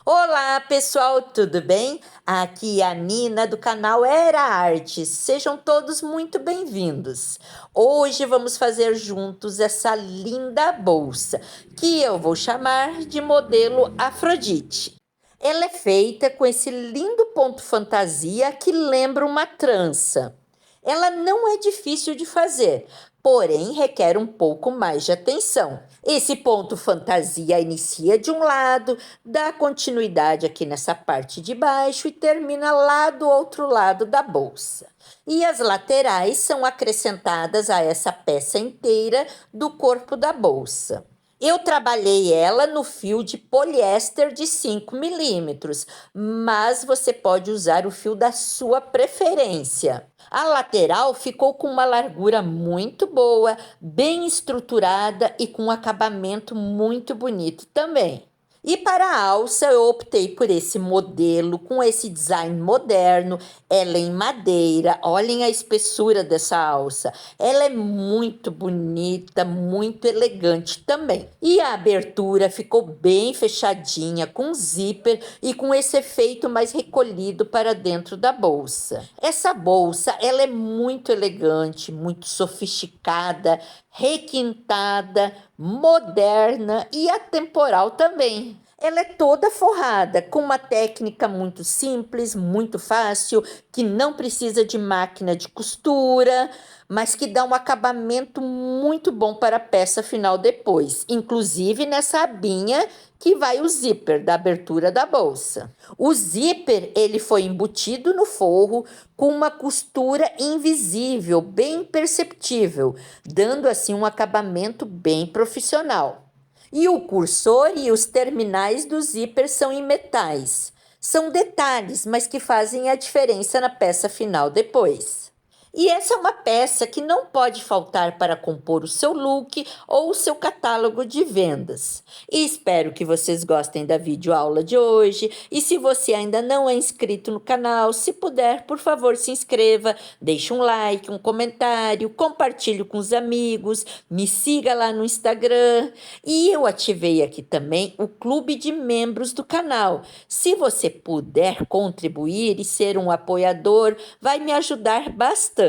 Olá, pessoal, tudo bem? Aqui é a Nina do canal Era Artes. Sejam todos muito bem-vindos. Hoje vamos fazer juntos essa linda bolsa, que eu vou chamar de modelo Afrodite. Ela é feita com esse lindo ponto fantasia que lembra uma trança. Ela não é difícil de fazer, porém requer um pouco mais de atenção. Esse ponto fantasia inicia de um lado, dá continuidade aqui nessa parte de baixo e termina lá do outro lado da bolsa. E as laterais são acrescentadas a essa peça inteira do corpo da bolsa. Eu trabalhei ela no fio de poliéster de 5 milímetros, mas você pode usar o fio da sua preferência. A lateral ficou com uma largura muito boa, bem estruturada e com um acabamento muito bonito também. E para a alça eu optei por esse modelo com esse design moderno, ela é em madeira, olhem a espessura dessa alça, ela é muito bonita, muito elegante também. E a abertura ficou bem fechadinha, com zíper e com esse efeito mais recolhido para dentro da bolsa. Essa bolsa, ela é muito elegante, muito sofisticada, requintada, moderna e atemporal também. Ela é toda forrada, com uma técnica muito simples, muito fácil, que não precisa de máquina de costura, mas que dá um acabamento muito bom para a peça final depois, inclusive nessa abinha que vai o zíper da abertura da bolsa. O zíper, ele foi embutido no forro com uma costura invisível, bem perceptível, dando assim um acabamento bem profissional. E o cursor e os terminais do zíper são em metais. São detalhes, mas que fazem a diferença na peça final depois. E essa é uma peça que não pode faltar para compor o seu look ou o seu catálogo de vendas. E espero que vocês gostem da videoaula de hoje. E se você ainda não é inscrito no canal, se puder, por favor, se inscreva, deixe um like, um comentário, compartilhe com os amigos, me siga lá no Instagram. E eu ativei aqui também o clube de membros do canal. Se você puder contribuir e ser um apoiador, vai me ajudar bastante.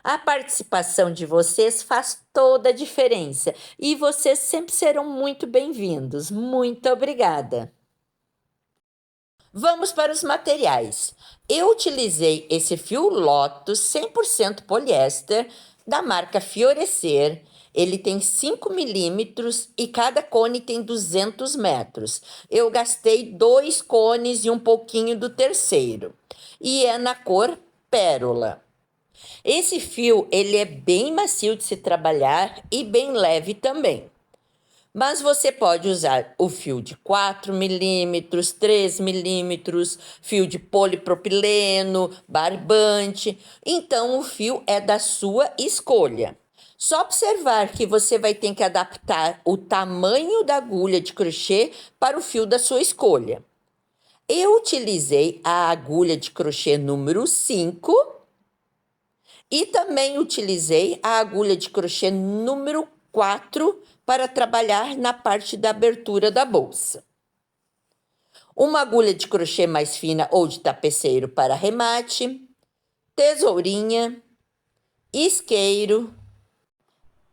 A participação de vocês faz toda a diferença e vocês sempre serão muito bem-vindos. Muito obrigada. Vamos para os materiais. Eu utilizei esse fio Lotus 100% poliéster da marca Fiorecer. Ele tem 5 milímetros e cada cone tem 200 metros. Eu gastei 2 cones e um pouquinho do terceiro. E é na cor pérola. Esse fio, ele é bem macio de se trabalhar e bem leve também. Mas você pode usar o fio de 4 milímetros, 3 milímetros, fio de polipropileno, barbante. Então, o fio é da sua escolha. Só observar que você vai ter que adaptar o tamanho da agulha de crochê para o fio da sua escolha. Eu utilizei a agulha de crochê número 5 e também utilizei a agulha de crochê número 4 para trabalhar na parte da abertura da bolsa. Uma agulha de crochê mais fina ou de tapeceiro para remate, tesourinha, isqueiro,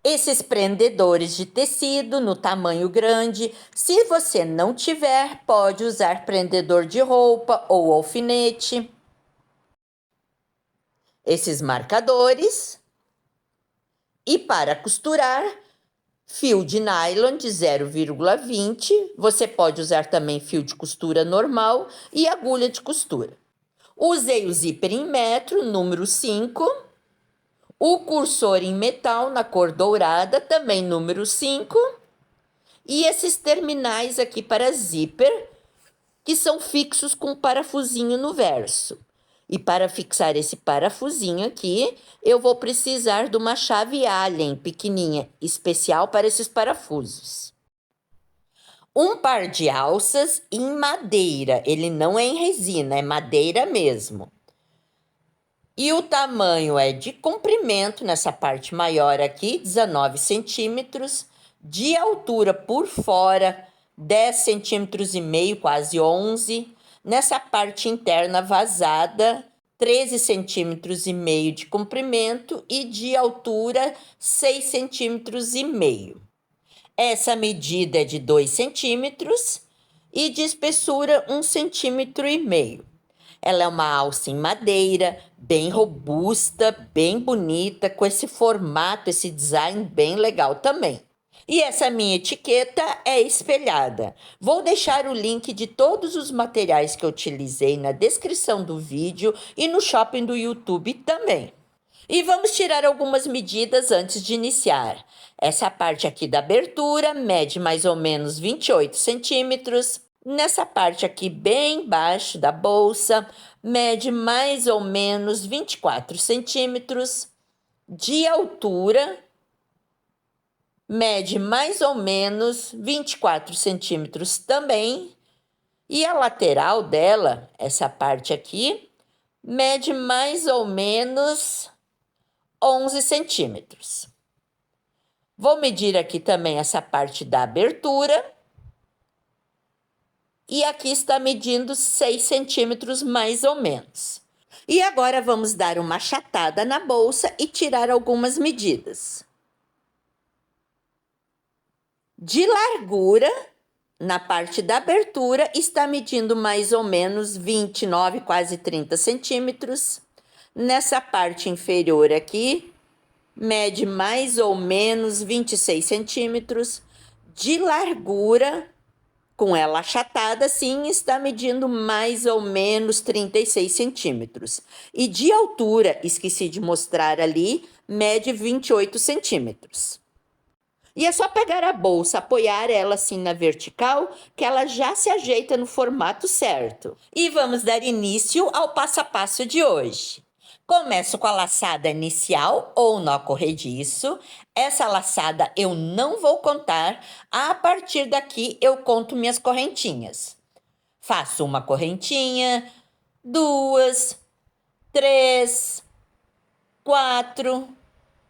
esses prendedores de tecido no tamanho grande. Se você não tiver, pode usar prendedor de roupa ou alfinete. Esses marcadores. E para costurar, fio de nylon de 0,20. Você pode usar também fio de costura normal e agulha de costura. Usei o zíper em metro, número 5. O cursor em metal na cor dourada, também número 5. E esses terminais aqui para zíper, que são fixos com parafusinho no verso. E para fixar esse parafusinho aqui, eu vou precisar de uma chave Allen pequenininha, especial para esses parafusos. Um par de alças em madeira, ele não é em resina, é madeira mesmo. E o tamanho é de comprimento, nessa parte maior aqui, 19 centímetros, de altura por fora, 10 centímetros e meio, quase 11. Nessa parte interna vazada, 13 centímetros e meio de comprimento e de altura 6 centímetros e meio. Essa medida é de 2 centímetros e de espessura 1,5 centímetro. Ela é uma alça em madeira, bem robusta, bem bonita, com esse formato, esse design bem legal também. E essa minha etiqueta é espelhada. Vou deixar o link de todos os materiais que eu utilizei na descrição do vídeo e no shopping do YouTube também. E vamos tirar algumas medidas antes de iniciar. Essa parte aqui da abertura mede mais ou menos 28 centímetros. Nessa parte aqui bem embaixo da bolsa, mede mais ou menos 24 centímetros. De altura, mede mais ou menos 24 centímetros também. E a lateral dela, essa parte aqui, mede mais ou menos 11 centímetros. Vou medir aqui também essa parte da abertura. E aqui está medindo 6 centímetros mais ou menos. E agora vamos dar uma achatada na bolsa e tirar algumas medidas. De largura, na parte da abertura, está medindo mais ou menos 29, quase 30 centímetros. Nessa parte inferior aqui, mede mais ou menos 26 centímetros. De largura, com ela achatada assim, está medindo mais ou menos 36 centímetros. E de altura, esqueci de mostrar ali, mede 28 centímetros. E é só pegar a bolsa, apoiar ela assim na vertical, que ela já se ajeita no formato certo. E vamos dar início ao passo a passo de hoje. Começo com a laçada inicial ou nó corrediço. Essa laçada eu não vou contar. A partir daqui eu conto minhas correntinhas. Faço uma correntinha, 2, 3, 4,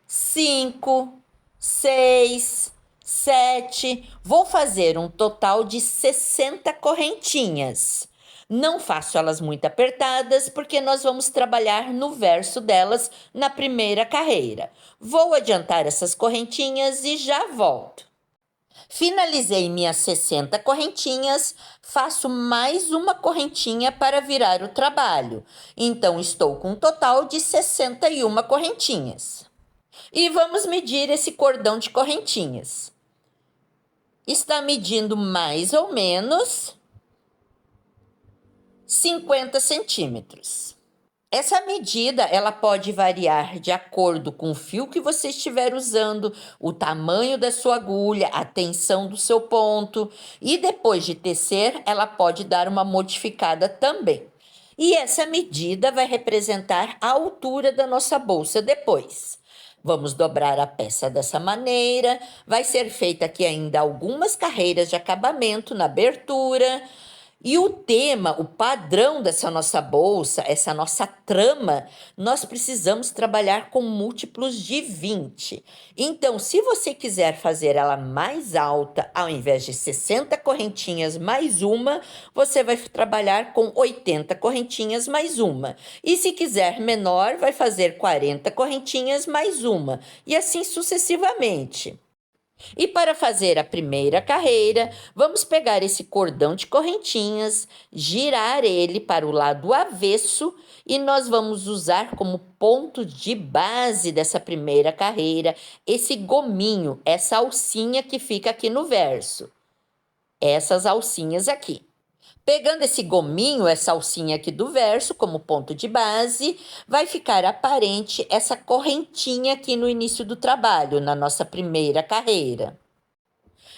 5, 6, 7. Vou fazer um total de 60 correntinhas. Não faço elas muito apertadas, porque nós vamos trabalhar no verso delas na primeira carreira. Vou adiantar essas correntinhas e já volto. Finalizei minhas 60 correntinhas, faço mais uma correntinha para virar o trabalho. Então, estou com um total de 61 correntinhas. E vamos medir esse cordão de correntinhas. Está medindo mais ou menos 50 centímetros. Essa medida, ela pode variar de acordo com o fio que você estiver usando, o tamanho da sua agulha, a tensão do seu ponto. E depois de tecer, ela pode dar uma modificada também. E essa medida vai representar a altura da nossa bolsa depois. Vamos dobrar a peça dessa maneira. Vai ser feita aqui ainda algumas carreiras de acabamento na abertura. E o tema, o padrão dessa nossa bolsa, essa nossa trama, nós precisamos trabalhar com múltiplos de 20. Então, se você quiser fazer ela mais alta, ao invés de 60 correntinhas mais uma, você vai trabalhar com 80 correntinhas mais uma. E se quiser menor, vai fazer 40 correntinhas mais uma. E assim sucessivamente. E para fazer a primeira carreira, vamos pegar esse cordão de correntinhas, girar ele para o lado avesso e nós vamos usar como ponto de base dessa primeira carreira esse gominho, essa alcinha que fica aqui no verso. Essas alcinhas aqui. Pegando esse gominho, essa alcinha aqui do verso, como ponto de base, vai ficar aparente essa correntinha aqui no início do trabalho, na nossa primeira carreira.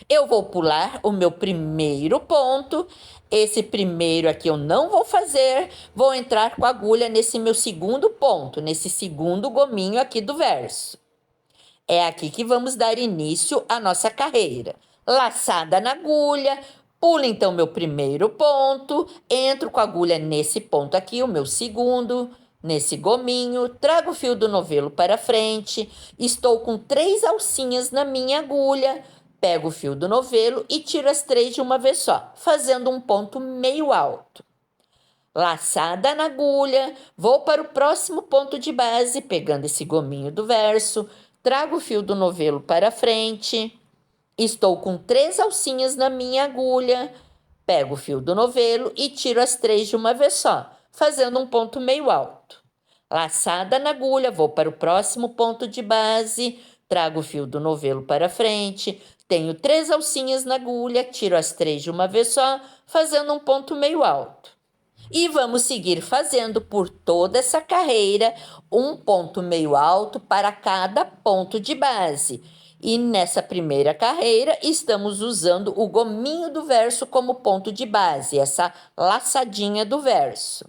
Eu vou pular o meu primeiro ponto, esse primeiro aqui eu não vou fazer, vou entrar com a agulha nesse meu segundo ponto, nesse segundo gominho aqui do verso. É aqui que vamos dar início à nossa carreira. Laçada na agulha. Pulo então meu primeiro ponto, entro com a agulha nesse ponto aqui, o meu segundo, nesse gominho, trago o fio do novelo para frente, estou com 3 alcinhas na minha agulha, pego o fio do novelo e tiro as 3 de uma vez só, fazendo um ponto meio alto. Laçada na agulha, vou para o próximo ponto de base, pegando esse gominho do verso, trago o fio do novelo para frente, estou com 3 alcinhas na minha agulha, pego o fio do novelo e tiro as 3 de uma vez só, fazendo um ponto meio alto. Laçada na agulha, vou para o próximo ponto de base, trago o fio do novelo para frente, tenho 3 alcinhas na agulha, tiro as 3 de uma vez só, fazendo um ponto meio alto. E vamos seguir fazendo por toda essa carreira um ponto meio alto para cada ponto de base. E nessa primeira carreira, estamos usando o gominho do verso como ponto de base, essa laçadinha do verso.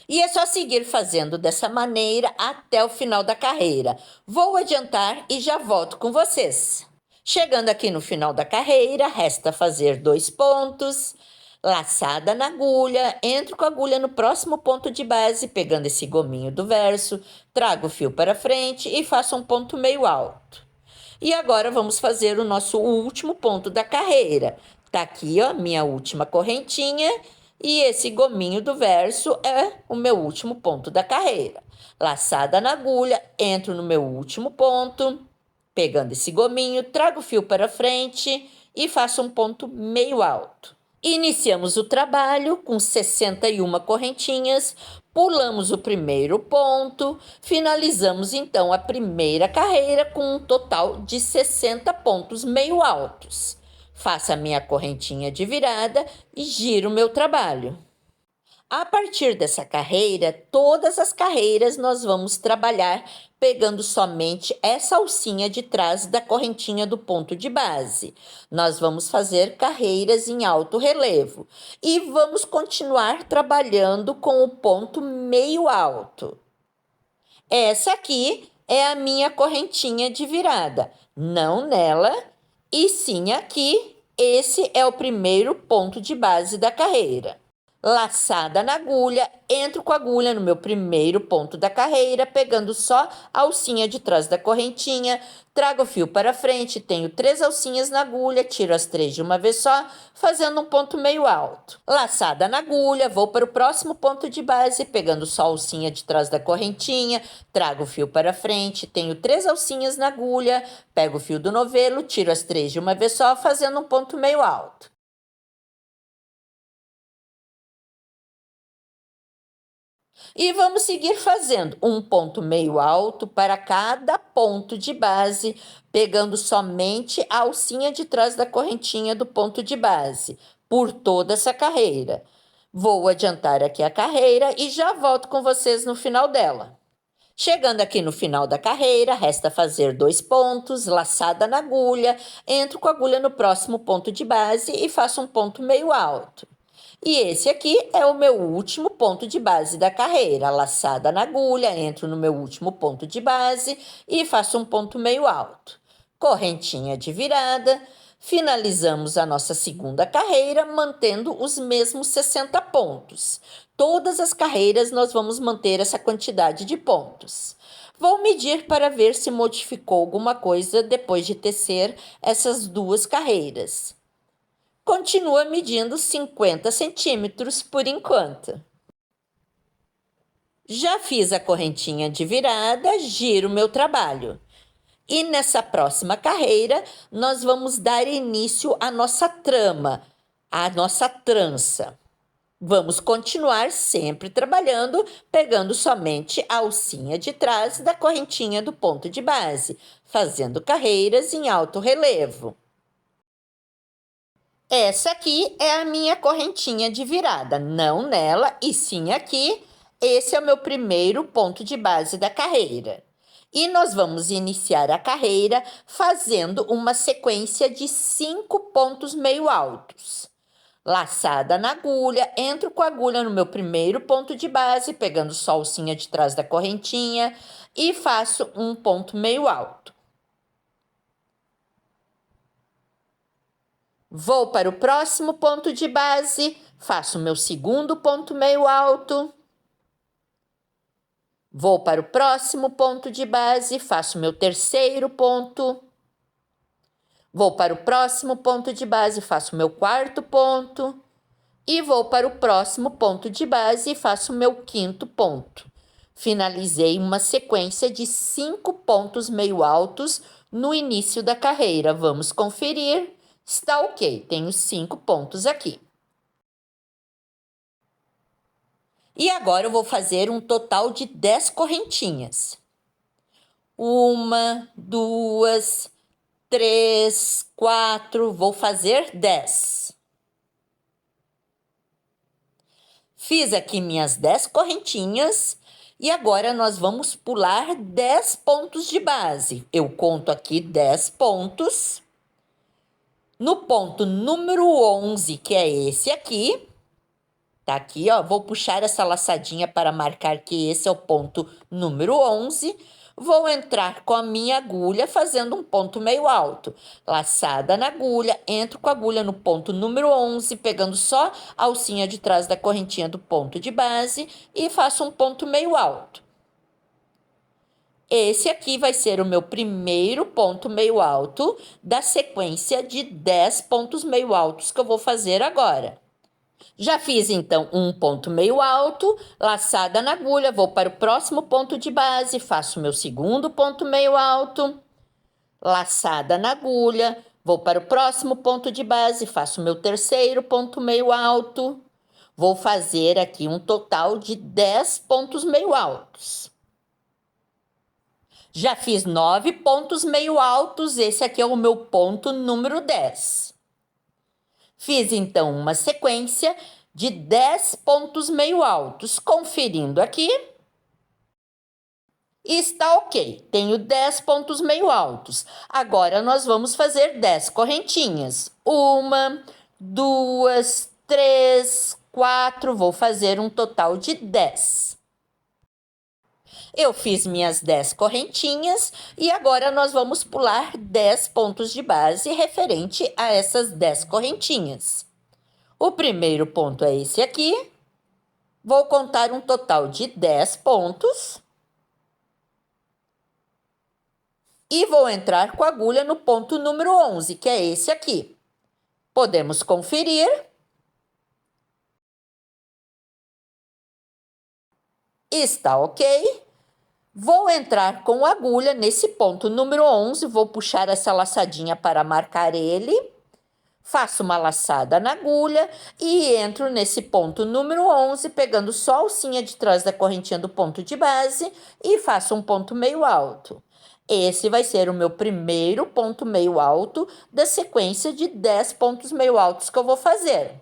E é só seguir fazendo dessa maneira até o final da carreira. Vou adiantar e já volto com vocês. Chegando aqui no final da carreira, resta fazer 2 pontos, laçada na agulha, entro com a agulha no próximo ponto de base, pegando esse gominho do verso, trago o fio para frente e faço um ponto meio alto. E agora vamos fazer o nosso último ponto da carreira. Tá aqui, ó, minha última correntinha e esse gominho do verso é o meu último ponto da carreira. Laçada na agulha, entro no meu último ponto, pegando esse gominho, trago o fio para frente e faço um ponto meio alto. Iniciamos o trabalho com 61 correntinhas, pulamos o primeiro ponto, finalizamos então a primeira carreira com um total de 60 pontos meio altos. Faço a minha correntinha de virada e giro o meu trabalho. A partir dessa carreira, todas as carreiras nós vamos trabalhar pegando somente essa alcinha de trás da correntinha do ponto de base. Nós vamos fazer carreiras em alto relevo e vamos continuar trabalhando com o ponto meio alto. Essa aqui é a minha correntinha de virada, não nela, e sim aqui. Esse é o primeiro ponto de base da carreira. Laçada na agulha, entro com a agulha no meu primeiro ponto da carreira, pegando só a alcinha de trás da correntinha, trago o fio para frente, tenho 3 alcinhas na agulha, tiro as 3 de uma vez só, fazendo um ponto meio alto. Laçada na agulha, vou para o próximo ponto de base, pegando só a alcinha de trás da correntinha, trago o fio para frente, tenho 3 alcinhas na agulha, pego o fio do novelo, tiro as 3 de uma vez só, fazendo um ponto meio alto. E vamos seguir fazendo um ponto meio alto para cada ponto de base, pegando somente a alcinha de trás da correntinha do ponto de base, por toda essa carreira. Vou adiantar aqui a carreira e já volto com vocês no final dela. Chegando aqui no final da carreira, resta fazer 2 pontos, laçada na agulha, entro com a agulha no próximo ponto de base e faço um ponto meio alto. E esse aqui é o meu último ponto de base da carreira, laçada na agulha, entro no meu último ponto de base e faço um ponto meio alto. Correntinha de virada, finalizamos a nossa segunda carreira mantendo os mesmos 60 pontos. Todas as carreiras nós vamos manter essa quantidade de pontos. Vou medir para ver se modificou alguma coisa depois de tecer essas 2 carreiras. Continua medindo 50 centímetros por enquanto. Já fiz a correntinha de virada, giro meu trabalho. E nessa próxima carreira, nós vamos dar início à nossa trama, à nossa trança. Vamos continuar sempre trabalhando, pegando somente a alcinha de trás da correntinha do ponto de base, fazendo carreiras em alto relevo. Essa aqui é a minha correntinha de virada, não nela e sim aqui. Esse é o meu primeiro ponto de base da carreira. E nós vamos iniciar a carreira fazendo uma sequência de 5 pontos meio altos. Laçada na agulha, entro com a agulha no meu primeiro ponto de base, pegando só a alcinha de trás da correntinha e faço um ponto meio alto. Vou para o próximo ponto de base, faço meu segundo ponto meio alto. Vou para o próximo ponto de base, faço meu terceiro ponto. Vou para o próximo ponto de base, faço meu quarto ponto. E vou para o próximo ponto de base e faço meu quinto ponto. Finalizei uma sequência de 5 pontos meio altos no início da carreira. Vamos conferir. Está ok, tenho 5 pontos aqui. E agora eu vou fazer um total de 10 correntinhas. 1, 2, 3, 4, vou fazer 10. Fiz aqui minhas 10 correntinhas e agora nós vamos pular 10 pontos de base. Eu conto aqui 10 pontos. No ponto número 11, que é esse aqui, tá aqui, ó, vou puxar essa laçadinha para marcar que esse é o ponto número 11. Vou entrar com a minha agulha fazendo um ponto meio alto. Laçada na agulha, entro com a agulha no ponto número 11, pegando só a alcinha de trás da correntinha do ponto de base e faço um ponto meio alto. Esse aqui vai ser o meu primeiro ponto meio alto da sequência de 10 pontos meio altos que eu vou fazer agora. Já fiz, então, um ponto meio alto, laçada na agulha, vou para o próximo ponto de base, faço meu segundo ponto meio alto, laçada na agulha, vou para o próximo ponto de base, faço meu terceiro ponto meio alto. Vou fazer aqui um total de 10 pontos meio altos. Já fiz 9 pontos meio altos, esse aqui é o meu ponto número 10. Fiz, então, uma sequência de 10 pontos meio altos. Conferindo aqui, está ok. Tenho 10 pontos meio altos. Agora, nós vamos fazer 10 correntinhas. 1, 2, 3, 4. Vou fazer um total de 10. Eu fiz minhas 10 correntinhas e agora nós vamos pular 10 pontos de base referente a essas 10 correntinhas. O primeiro ponto é esse aqui. Vou contar um total de 10 pontos. E vou entrar com a agulha no ponto número 11, que é esse aqui. Podemos conferir. Está ok. Vou entrar com a agulha nesse ponto número 11, vou puxar essa laçadinha para marcar ele. Faço uma laçada na agulha e entro nesse ponto número 11, pegando só a alcinha de trás da correntinha do ponto de base e faço um ponto meio alto. Esse vai ser o meu primeiro ponto meio alto da sequência de 10 pontos meio altos que eu vou fazer.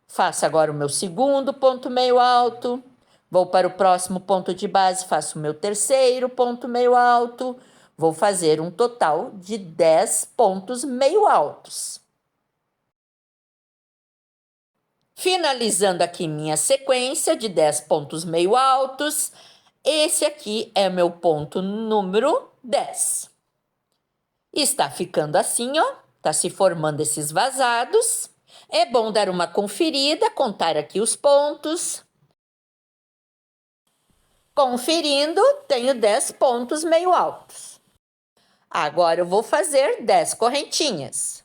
Faço agora o meu segundo ponto meio alto. Vou para o próximo ponto de base, faço o meu terceiro ponto meio alto. Vou fazer um total de 10 pontos meio altos. Finalizando aqui minha sequência de 10 pontos meio altos, esse aqui é meu ponto número 10. Está ficando assim, ó, tá se formando esses vazados. É bom dar uma conferida, contar aqui os pontos. Conferindo, tenho 10 pontos meio altos. Agora eu vou fazer 10 correntinhas.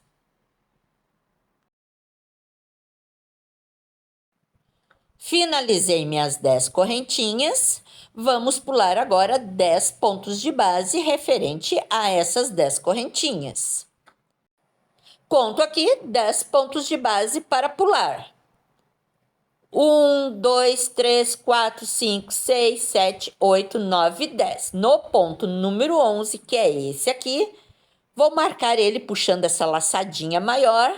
Finalizei minhas 10 correntinhas. Vamos pular agora 10 pontos de base referente a essas 10 correntinhas. Conto aqui 10 pontos de base para pular. 1, 2, 3, 4, 5, 6, 7, 8, 9, 10. No ponto número 11, que é esse aqui, vou marcar ele puxando essa laçadinha maior.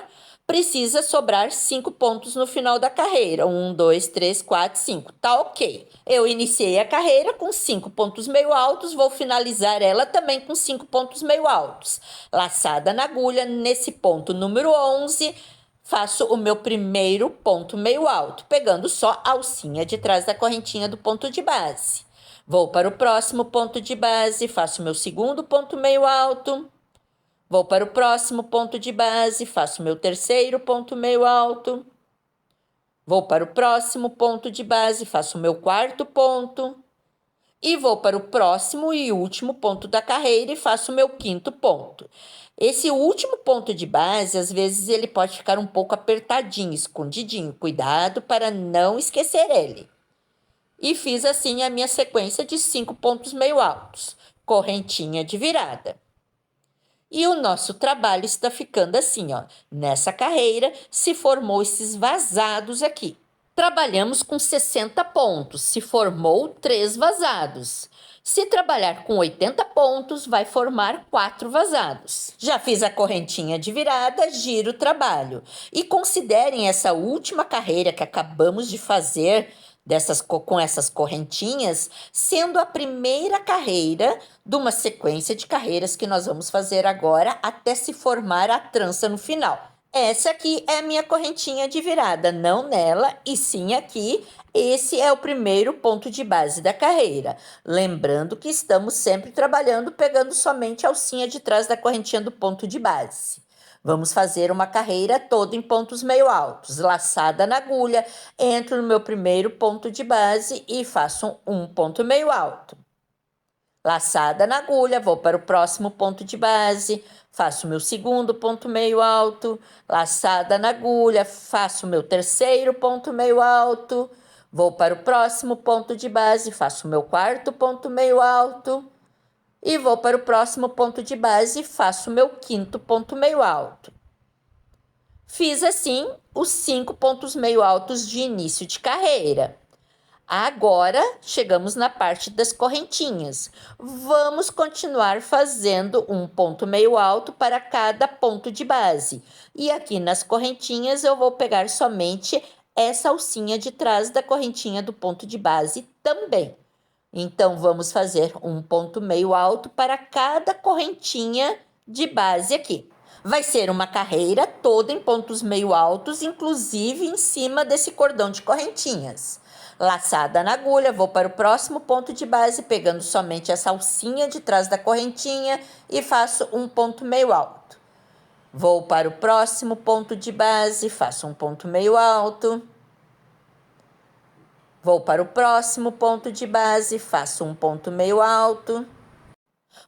Precisa sobrar 5 pontos no final da carreira. 1, 2, 3, 4, 5. Tá ok. Eu iniciei a carreira com 5 pontos meio altos, vou finalizar ela também com 5 pontos meio altos. Laçada na agulha, nesse ponto número 11, faço o meu primeiro ponto meio alto, pegando só a alcinha de trás da correntinha do ponto de base. Vou para o próximo ponto de base, faço meu segundo ponto meio alto. Vou para o próximo ponto de base, faço meu terceiro ponto meio alto. Vou para o próximo ponto de base, faço meu quarto ponto. E vou para o próximo e último ponto da carreira e faço o meu quinto ponto. Esse último ponto de base, às vezes, ele pode ficar um pouco apertadinho, escondidinho. Cuidado para não esquecer ele. E fiz assim a minha sequência de 5 pontos meio altos, correntinha de virada. E o nosso trabalho está ficando assim, ó. Nessa carreira se formou esses vazados aqui. Trabalhamos com 60 pontos, se formou 3 vazados. Se trabalhar com 80 pontos, vai formar 4 vazados. Já fiz a correntinha de virada, giro o trabalho. E considerem essa última carreira que acabamos de fazer com essas correntinhas, sendo a primeira carreira de uma sequência de carreiras que nós vamos fazer agora até se formar a trança no final. Essa aqui é a minha correntinha de virada, não nela, e sim aqui. Esse é o primeiro ponto de base da carreira. Lembrando que estamos sempre trabalhando pegando somente a alcinha de trás da correntinha do ponto de base. Vamos fazer uma carreira toda em pontos meio altos, laçada na agulha, entro no meu primeiro ponto de base e faço um ponto meio alto. Laçada na agulha, vou para o próximo ponto de base, faço meu segundo ponto meio alto, laçada na agulha, faço meu terceiro ponto meio alto, vou para o próximo ponto de base, faço meu quarto ponto meio alto e vou para o próximo ponto de base e faço meu quinto ponto meio alto. Fiz assim os 5 pontos meio altos de início de carreira. Agora, chegamos na parte das correntinhas. Vamos continuar fazendo um ponto meio alto para cada ponto de base. E aqui nas correntinhas eu vou pegar somente essa alcinha de trás da correntinha do ponto de base também. Então, vamos fazer um ponto meio alto para cada correntinha de base aqui. Vai ser uma carreira toda em pontos meio altos, inclusive em cima desse cordão de correntinhas. Laçada na agulha, vou para o próximo ponto de base, pegando somente essa alcinha de trás da correntinha e faço um ponto meio alto. Vou para o próximo ponto de base, faço um ponto meio alto. Vou para o próximo ponto de base, faço um ponto meio alto.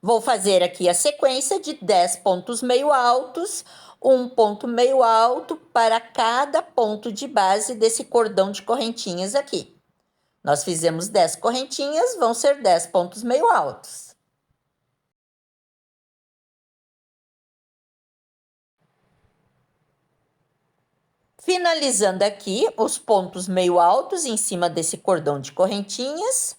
Vou fazer aqui a sequência de 10 pontos meio altos, um ponto meio alto para cada ponto de base desse cordão de correntinhas aqui. Nós fizemos 10 correntinhas, vão ser 10 pontos meio altos. Finalizando aqui os pontos meio altos em cima desse cordão de correntinhas.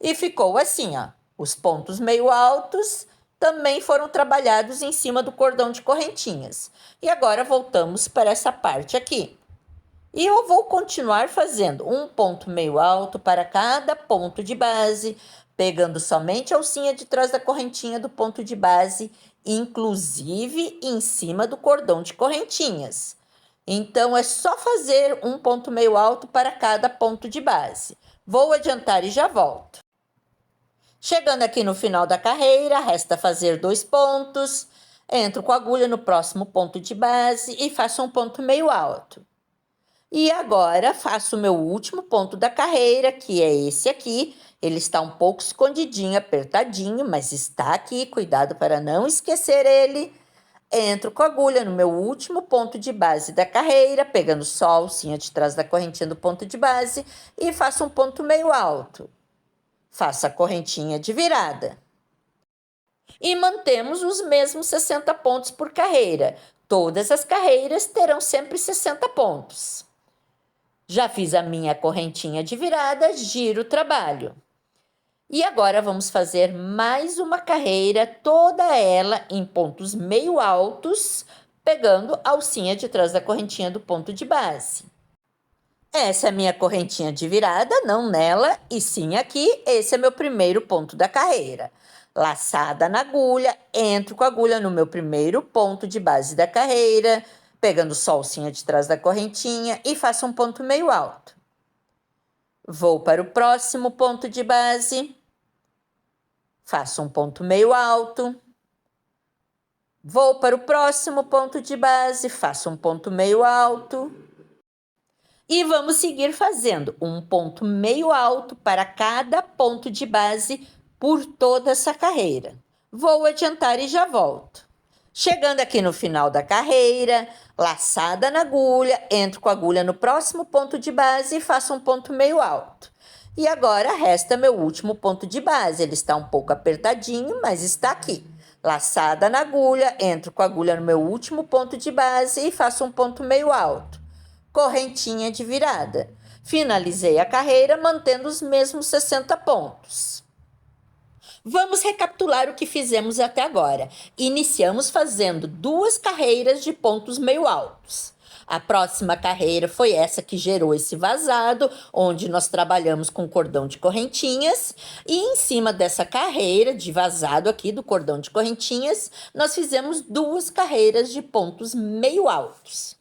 E ficou assim, ó. Os pontos meio altos também foram trabalhados em cima do cordão de correntinhas. E agora voltamos para essa parte aqui. E eu vou continuar fazendo um ponto meio alto para cada ponto de base, pegando somente a alcinha de trás da correntinha do ponto de base, inclusive em cima do cordão de correntinhas. Então, é só fazer um ponto meio alto para cada ponto de base. Vou adiantar e já volto. Chegando aqui no final da carreira, resta fazer 2 pontos. Entro com a agulha no próximo ponto de base e faço um ponto meio alto. E agora, faço o meu último ponto da carreira, que é esse aqui. Ele está um pouco escondidinho, apertadinho, mas está aqui. Cuidado para não esquecer ele. Entro com a agulha no meu último ponto de base da carreira, pegando só a alcinha de trás da correntinha do ponto de base e faço um ponto meio alto. Faço a correntinha de virada. E mantemos os mesmos 60 pontos por carreira. Todas as carreiras terão sempre 60 pontos. Já fiz a minha correntinha de virada, giro o trabalho. E agora vamos fazer mais uma carreira, toda ela em pontos meio altos, pegando a alcinha de trás da correntinha do ponto de base. Essa é a minha correntinha de virada, não nela, e sim aqui. Esse é meu primeiro ponto da carreira. Laçada na agulha, entro com a agulha no meu primeiro ponto de base da carreira, pegando só a alcinha de trás da correntinha e faço um ponto meio alto. Vou para o próximo ponto de base, faço um ponto meio alto. Vou para o próximo ponto de base, faço um ponto meio alto. E vamos seguir fazendo um ponto meio alto para cada ponto de base por toda essa carreira. Vou adiantar e já volto. Chegando aqui no final da carreira, laçada na agulha, entro com a agulha no próximo ponto de base e faço um ponto meio alto. E agora resta meu último ponto de base. Ele está um pouco apertadinho, mas está aqui. Laçada na agulha, entro com a agulha no meu último ponto de base e faço um ponto meio alto. Correntinha de virada. Finalizei a carreira mantendo os mesmos 60 pontos. Vamos recapitular o que fizemos até agora. Iniciamos fazendo 2 carreiras de pontos meio altos. A próxima carreira foi essa que gerou esse vazado, onde nós trabalhamos com cordão de correntinhas. E em cima dessa carreira de vazado aqui do cordão de correntinhas, nós fizemos 2 carreiras de pontos meio altos.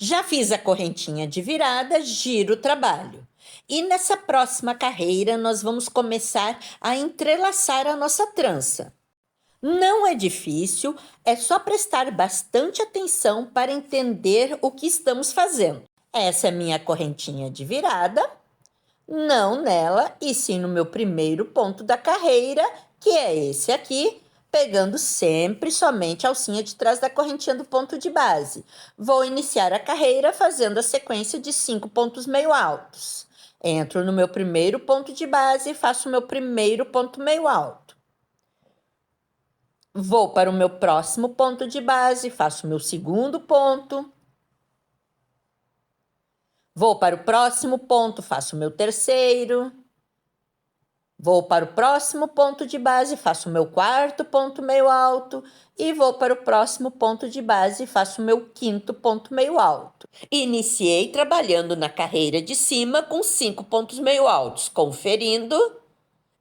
Já fiz a correntinha de virada, giro o trabalho. E nessa próxima carreira, nós vamos começar a entrelaçar a nossa trança. Não é difícil, é só prestar bastante atenção para entender o que estamos fazendo. Essa é minha correntinha de virada, não nela, e sim no meu primeiro ponto da carreira, que é esse aqui, pegando sempre somente a alcinha de trás da correntinha do ponto de base. Vou iniciar a carreira fazendo a sequência de 5 pontos meio altos. Entro no meu primeiro ponto de base e faço o meu primeiro ponto meio alto. Vou para o meu próximo ponto de base, faço o meu segundo ponto. Vou para o próximo ponto, faço o meu terceiro. Vou para o próximo ponto de base, faço o meu quarto ponto meio alto. E vou para o próximo ponto de base e faço o meu quinto ponto meio alto. Iniciei trabalhando na carreira de cima com 5 pontos meio altos, conferindo.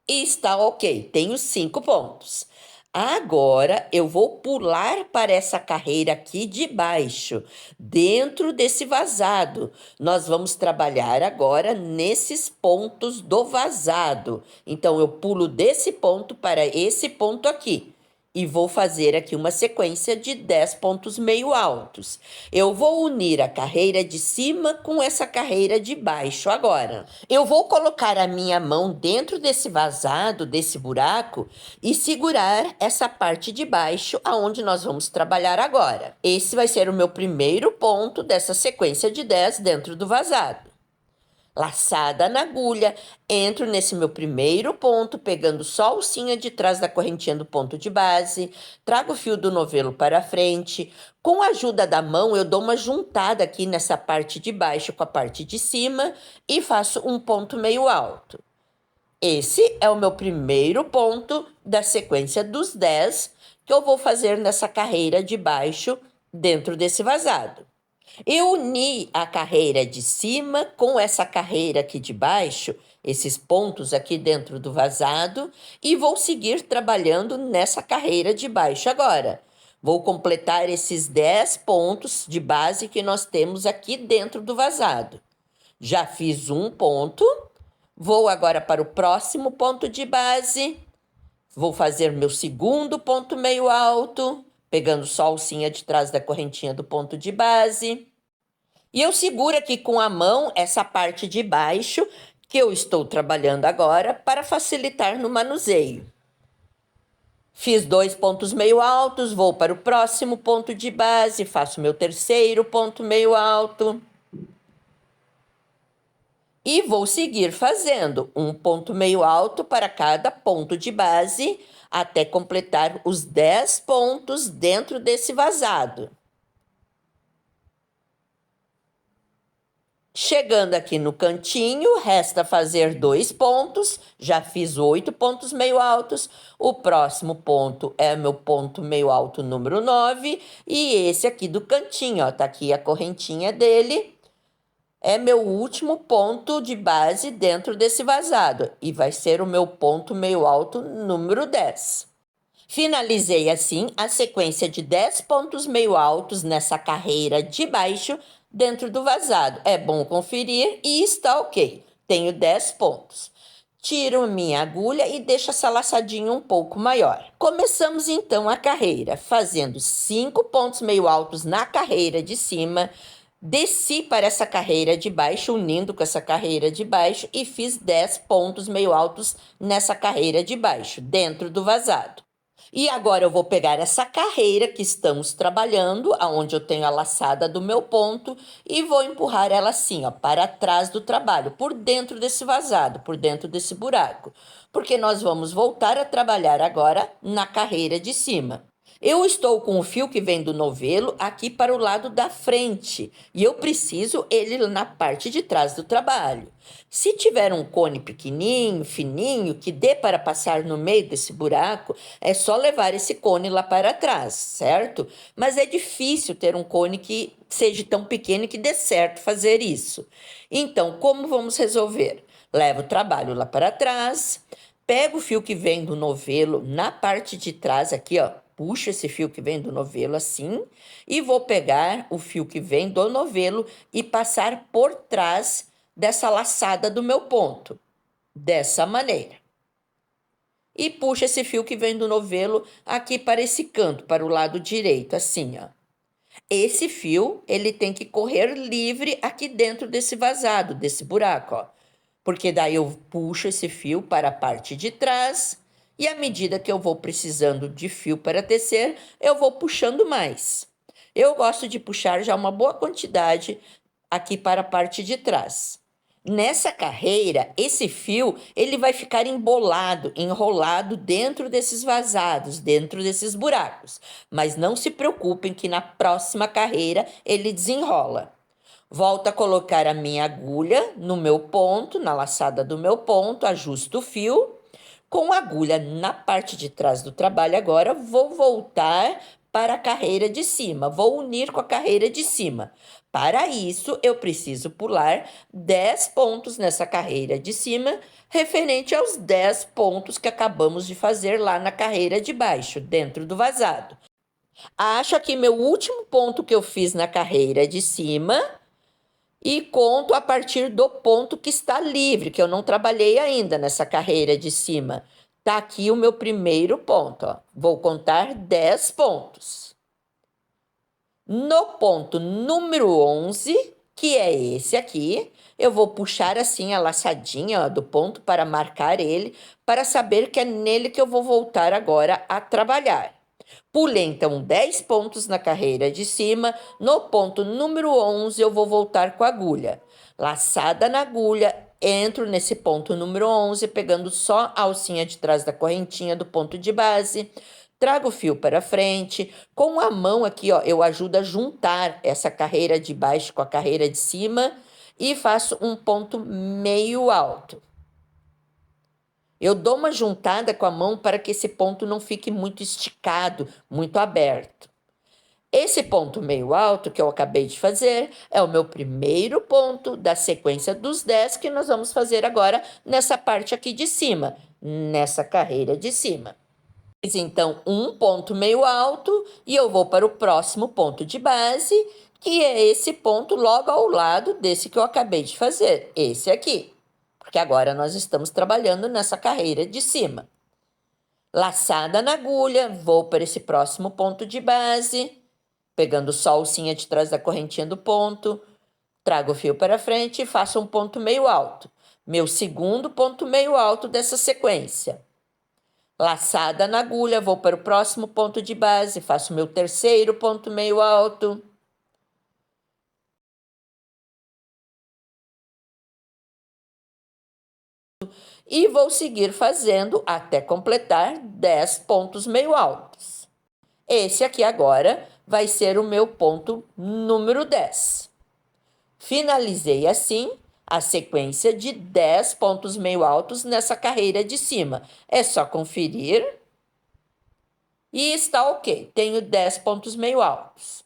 E está ok, tenho 5 pontos. Agora, eu vou pular para essa carreira aqui de baixo, dentro desse vazado. Nós vamos trabalhar agora nesses pontos do vazado. Então, eu pulo desse ponto para esse ponto aqui. E vou fazer aqui uma sequência de 10 pontos meio altos. Eu vou unir a carreira de cima com essa carreira de baixo agora. Eu vou colocar a minha mão dentro desse vazado, desse buraco, e segurar essa parte de baixo aonde nós vamos trabalhar agora. Esse vai ser o meu primeiro ponto dessa sequência de 10 dentro do vazado. Laçada na agulha, entro nesse meu primeiro ponto, pegando só a alcinha de trás da correntinha do ponto de base, trago o fio do novelo para frente. Com a ajuda da mão, eu dou uma juntada aqui nessa parte de baixo com a parte de cima e faço um ponto meio alto. Esse é o meu primeiro ponto da sequência dos 10 que eu vou fazer nessa carreira de baixo dentro desse vazado. Eu uni a carreira de cima com essa carreira aqui de baixo, esses pontos aqui dentro do vazado, e vou seguir trabalhando nessa carreira de baixo agora. Vou completar esses 10 pontos de base que nós temos aqui dentro do vazado. Já fiz um ponto, vou agora para o próximo ponto de base, vou fazer meu segundo ponto meio alto, pegando só a alcinha de trás da correntinha do ponto de base. E eu seguro aqui com a mão essa parte de baixo que eu estou trabalhando agora para facilitar no manuseio. Fiz 2 pontos meio altos, vou para o próximo ponto de base, faço meu terceiro ponto meio alto. E vou seguir fazendo um ponto meio alto para cada ponto de base até completar os 10 pontos dentro desse vazado. Chegando aqui no cantinho, resta fazer 2 pontos, já fiz 8 pontos meio altos, o próximo ponto é meu ponto meio alto número 9, e esse aqui do cantinho, ó, tá aqui a correntinha dele, é meu último ponto de base dentro desse vazado, e vai ser o meu ponto meio alto número 10. Finalizei assim a sequência de 10 pontos meio altos nessa carreira de baixo, dentro do vazado. É bom conferir e está ok. Tenho 10 pontos. Tiro minha agulha e deixo essa laçadinha um pouco maior. Começamos então a carreira, fazendo 5 pontos meio altos na carreira de cima, Desci para essa carreira de baixo, unindo com essa carreira de baixo, e fiz 10 pontos meio altos nessa carreira de baixo, dentro do vazado. E agora eu vou pegar essa carreira que estamos trabalhando, aonde eu tenho a laçada do meu ponto, e vou empurrar ela assim, ó, para trás do trabalho, por dentro desse vazado, por dentro desse buraco. Porque nós vamos voltar a trabalhar agora na carreira de cima. Eu estou com o fio que vem do novelo aqui para o lado da frente e eu preciso ele na parte de trás do trabalho. Se tiver um cone pequenininho, fininho, que dê para passar no meio desse buraco, é só levar esse cone lá para trás, certo? Mas é difícil ter um cone que seja tão pequeno que dê certo fazer isso. Então, como vamos resolver? Leva o trabalho lá para trás, pega o fio que vem do novelo na parte de trás aqui, ó. Puxo esse fio que vem do novelo assim e vou pegar o fio que vem do novelo e passar por trás dessa laçada do meu ponto, dessa maneira. E puxo esse fio que vem do novelo aqui para esse canto, para o lado direito, assim, ó. Esse fio, ele tem que correr livre aqui dentro desse vazado, desse buraco, ó. Porque daí eu puxo esse fio para a parte de trás e à medida que eu vou precisando de fio para tecer, eu vou puxando mais. Eu gosto de puxar já uma boa quantidade aqui para a parte de trás. Nessa carreira, esse fio ele vai ficar embolado, enrolado dentro desses vazados, dentro desses buracos. Mas não se preocupem que na próxima carreira ele desenrola. Volto a colocar a minha agulha no meu ponto, na laçada do meu ponto, ajusto o fio. Com a agulha na parte de trás do trabalho agora, vou voltar para a carreira de cima, vou unir com a carreira de cima. Para isso, eu preciso pular 10 pontos nessa carreira de cima, referente aos 10 pontos que acabamos de fazer lá na carreira de baixo, dentro do vazado. Acho aqui meu último ponto que eu fiz na carreira de cima e conto a partir do ponto que está livre, que eu não trabalhei ainda nessa carreira de cima. Tá aqui o meu primeiro ponto, ó. Vou contar 10 pontos. No ponto número 11, que é esse aqui, eu vou puxar assim a laçadinha, ó, do ponto para marcar ele, para saber que é nele que eu vou voltar agora a trabalhar. Pulei, então, 10 pontos na carreira de cima. No ponto número 11, eu vou voltar com a agulha. Laçada na agulha, entro nesse ponto número 11, pegando só a alcinha de trás da correntinha do ponto de base. Trago o fio para frente. Com a mão aqui, ó, eu ajudo a juntar essa carreira de baixo com a carreira de cima e faço um ponto meio alto. Eu dou uma juntada com a mão para que esse ponto não fique muito esticado, muito aberto. Esse ponto meio alto que eu acabei de fazer é o meu primeiro ponto da sequência dos 10 que nós vamos fazer agora nessa parte aqui de cima, nessa carreira de cima. Fiz então um ponto meio alto e eu vou para o próximo ponto de base, que é esse ponto logo ao lado desse que eu acabei de fazer, esse aqui. Porque agora nós estamos trabalhando nessa carreira de cima. Laçada na agulha, vou para esse próximo ponto de base, pegando só a alcinha de trás da correntinha do ponto, trago o fio para frente e faço um ponto meio alto. Meu segundo ponto meio alto dessa sequência. Laçada na agulha, vou para o próximo ponto de base, faço meu terceiro ponto meio alto. E vou seguir fazendo até completar 10 pontos meio altos. Esse aqui agora vai ser o meu ponto número 10. Finalizei assim a sequência de 10 pontos meio altos nessa carreira de cima. É só conferir e está ok. Tenho 10 pontos meio altos.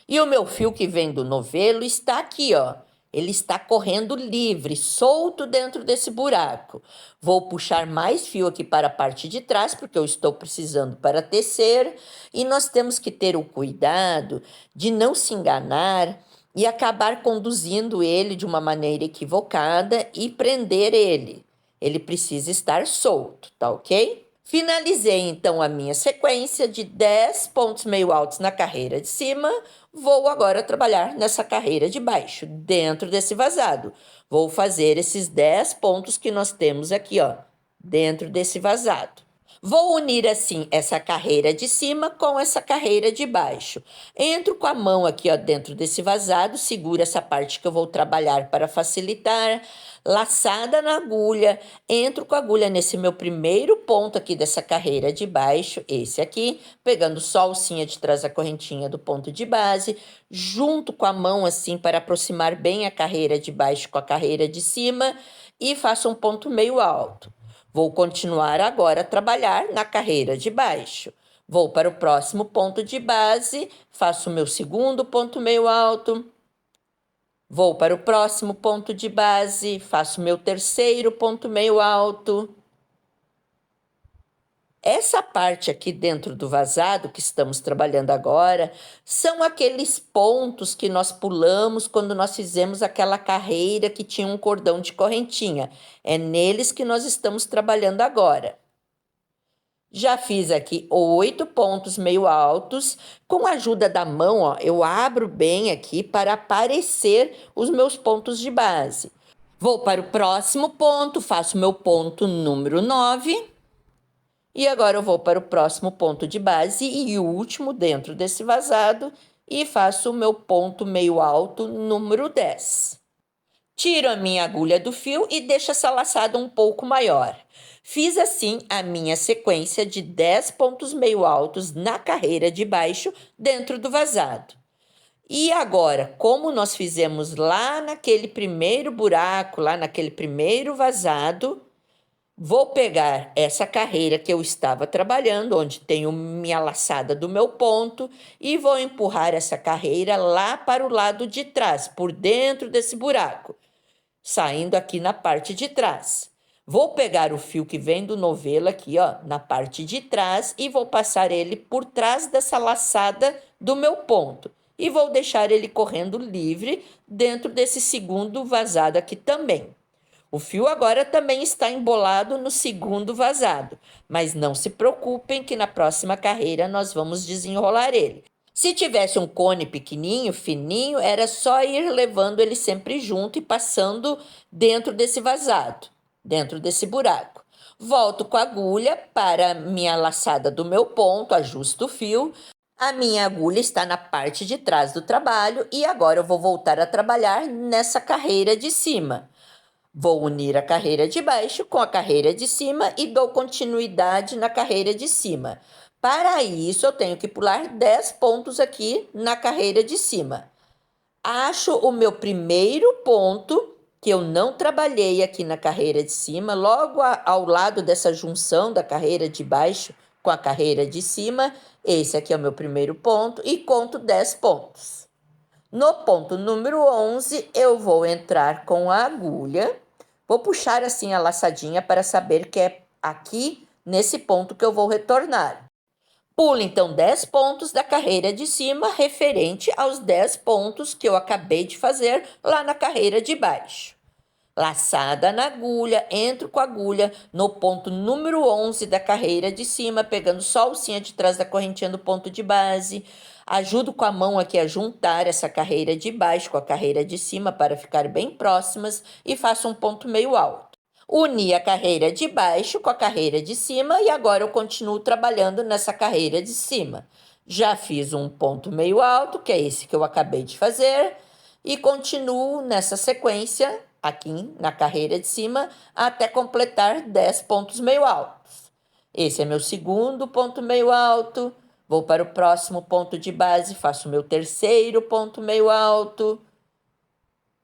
E o meu fio que vem do novelo está aqui, ó. Ele está correndo livre, solto dentro desse buraco. Vou puxar mais fio aqui para a parte de trás, porque eu estou precisando para tecer. E nós temos que ter o cuidado de não se enganar e acabar conduzindo ele de uma maneira equivocada e prender ele. Ele precisa estar solto, tá ok? Finalizei, então, a minha sequência de 10 pontos meio altos na carreira de cima. Vou agora trabalhar nessa carreira de baixo, dentro desse vazado. Vou fazer esses 10 pontos que nós temos aqui, ó, dentro desse vazado. Vou unir assim essa carreira de cima com essa carreira de baixo. Entro com a mão aqui, ó, dentro desse vazado, seguro essa parte que eu vou trabalhar para facilitar. Laçada na agulha, entro com a agulha nesse meu primeiro ponto aqui dessa carreira de baixo, esse aqui, pegando só a alcinha de trás da correntinha do ponto de base, junto com a mão assim para aproximar bem a carreira de baixo com a carreira de cima e faço um ponto meio alto. Vou continuar agora a trabalhar na carreira de baixo. Vou para o próximo ponto de base, faço o meu segundo ponto meio alto. Vou para o próximo ponto de base, faço meu terceiro ponto meio alto. Essa parte aqui dentro do vazado que estamos trabalhando agora são aqueles pontos que nós pulamos quando nós fizemos aquela carreira que tinha um cordão de correntinha. É neles que nós estamos trabalhando agora. Já fiz aqui 8 pontos meio altos. Com a ajuda da mão, ó, eu abro bem aqui para aparecer os meus pontos de base. Vou para o próximo ponto, faço meu ponto número 9. E agora eu vou para o próximo ponto de base e o último dentro desse vazado e faço o meu ponto meio alto número 10. Tiro a minha agulha do fio e deixo essa laçada um pouco maior. Fiz assim a minha sequência de 10 pontos meio altos na carreira de baixo dentro do vazado. E agora, como nós fizemos lá naquele primeiro buraco, lá naquele primeiro vazado, vou pegar essa carreira que eu estava trabalhando, onde tenho minha laçada do meu ponto, e vou empurrar essa carreira lá para o lado de trás, por dentro desse buraco, saindo aqui na parte de trás. Vou pegar o fio que vem do novelo aqui, ó, na parte de trás, e vou passar ele por trás dessa laçada do meu ponto. E vou deixar ele correndo livre dentro desse segundo vazado aqui também. O fio agora também está embolado no segundo vazado, mas não se preocupem que na próxima carreira nós vamos desenrolar ele. Se tivesse um cone pequenininho, fininho, era só ir levando ele sempre junto e passando dentro desse vazado, dentro desse buraco. Volto com a agulha para a minha laçada do meu ponto, ajusto o fio. A minha agulha está na parte de trás do trabalho e agora eu vou voltar a trabalhar nessa carreira de cima. Vou unir a carreira de baixo com a carreira de cima e dou continuidade na carreira de cima. Para isso, eu tenho que pular 10 pontos aqui na carreira de cima. Acho o meu primeiro ponto, que eu não trabalhei aqui na carreira de cima, logo ao lado dessa junção da carreira de baixo com a carreira de cima. Esse aqui é o meu primeiro ponto e conto 10 pontos. No ponto número 11, eu vou entrar com a agulha. Vou puxar assim a laçadinha para saber que é aqui nesse ponto que eu vou retornar. Pulo então 10 pontos da carreira de cima, referente aos 10 pontos que eu acabei de fazer lá na carreira de baixo. Laçada na agulha, entro com a agulha no ponto número 11 da carreira de cima, pegando só a alcinha de trás da correntinha do ponto de base. Ajudo com a mão aqui a juntar essa carreira de baixo com a carreira de cima para ficar bem próximas e faço um ponto meio alto. Uni a carreira de baixo com a carreira de cima e agora eu continuo trabalhando nessa carreira de cima. Já fiz um ponto meio alto, que é esse que eu acabei de fazer, e continuo nessa sequência aqui na carreira de cima até completar 10 pontos meio altos. Esse é meu segundo ponto meio alto. Vou para o próximo ponto de base, faço o meu terceiro ponto meio alto.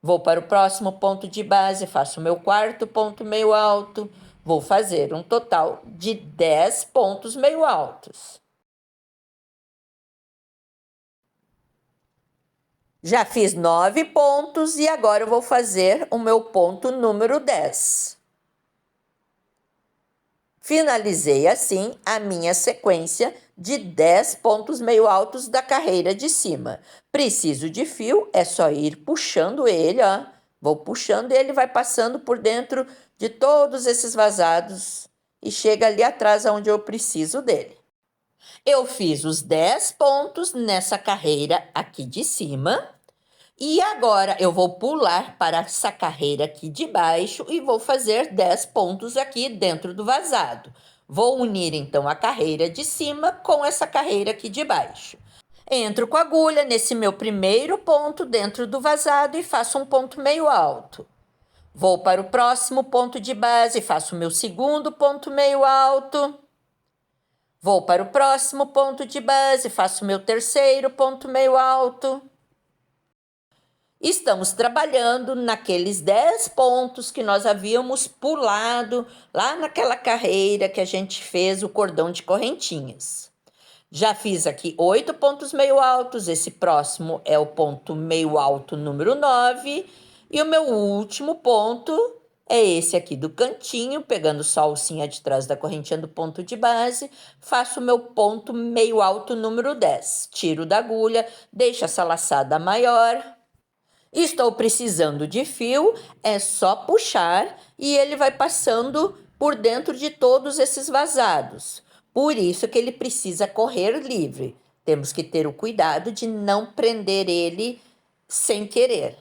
Vou para o próximo ponto de base, faço o meu quarto ponto meio alto. Vou fazer um total de 10 pontos meio altos. Já fiz 9 pontos e agora eu vou fazer o meu ponto número 10. Finalizei assim a minha sequência de 10 pontos meio altos da carreira de cima. Preciso de fio, é só ir puxando ele, ó. Vou puxando e ele vai passando por dentro de todos esses vazados e chega ali atrás onde eu preciso dele. Eu fiz os 10 pontos nessa carreira aqui de cima. E agora eu vou pular para essa carreira aqui de baixo e vou fazer 10 pontos aqui dentro do vazado. Vou unir então a carreira de cima com essa carreira aqui de baixo. Entro com a agulha nesse meu primeiro ponto dentro do vazado e faço um ponto meio alto. Vou para o próximo ponto de base e faço o meu segundo ponto meio alto. Vou para o próximo ponto de base e faço o meu terceiro ponto meio alto. Estamos trabalhando naqueles 10 pontos que nós havíamos pulado lá naquela carreira que a gente fez o cordão de correntinhas. Já fiz aqui 8 pontos meio altos, esse próximo é o ponto meio alto número 9, e o meu último ponto é esse aqui do cantinho, pegando só a alcinha de trás da correntinha do ponto de base, faço o meu ponto meio alto número 10. Tiro da agulha, deixo essa laçada maior. Estou precisando de fio, é só puxar e ele vai passando por dentro de todos esses vazados. Por isso que ele precisa correr livre. Temos que ter o cuidado de não prender ele sem querer.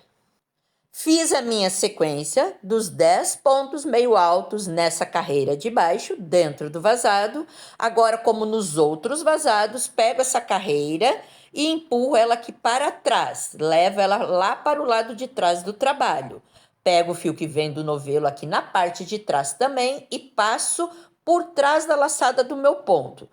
Fiz a minha sequência dos 10 pontos meio altos nessa carreira de baixo, dentro do vazado. Agora, como nos outros vazados, pego essa carreira e empurro ela aqui para trás. Levo ela lá para o lado de trás do trabalho. Pego o fio que vem do novelo aqui na parte de trás também e passo por trás da laçada do meu ponto.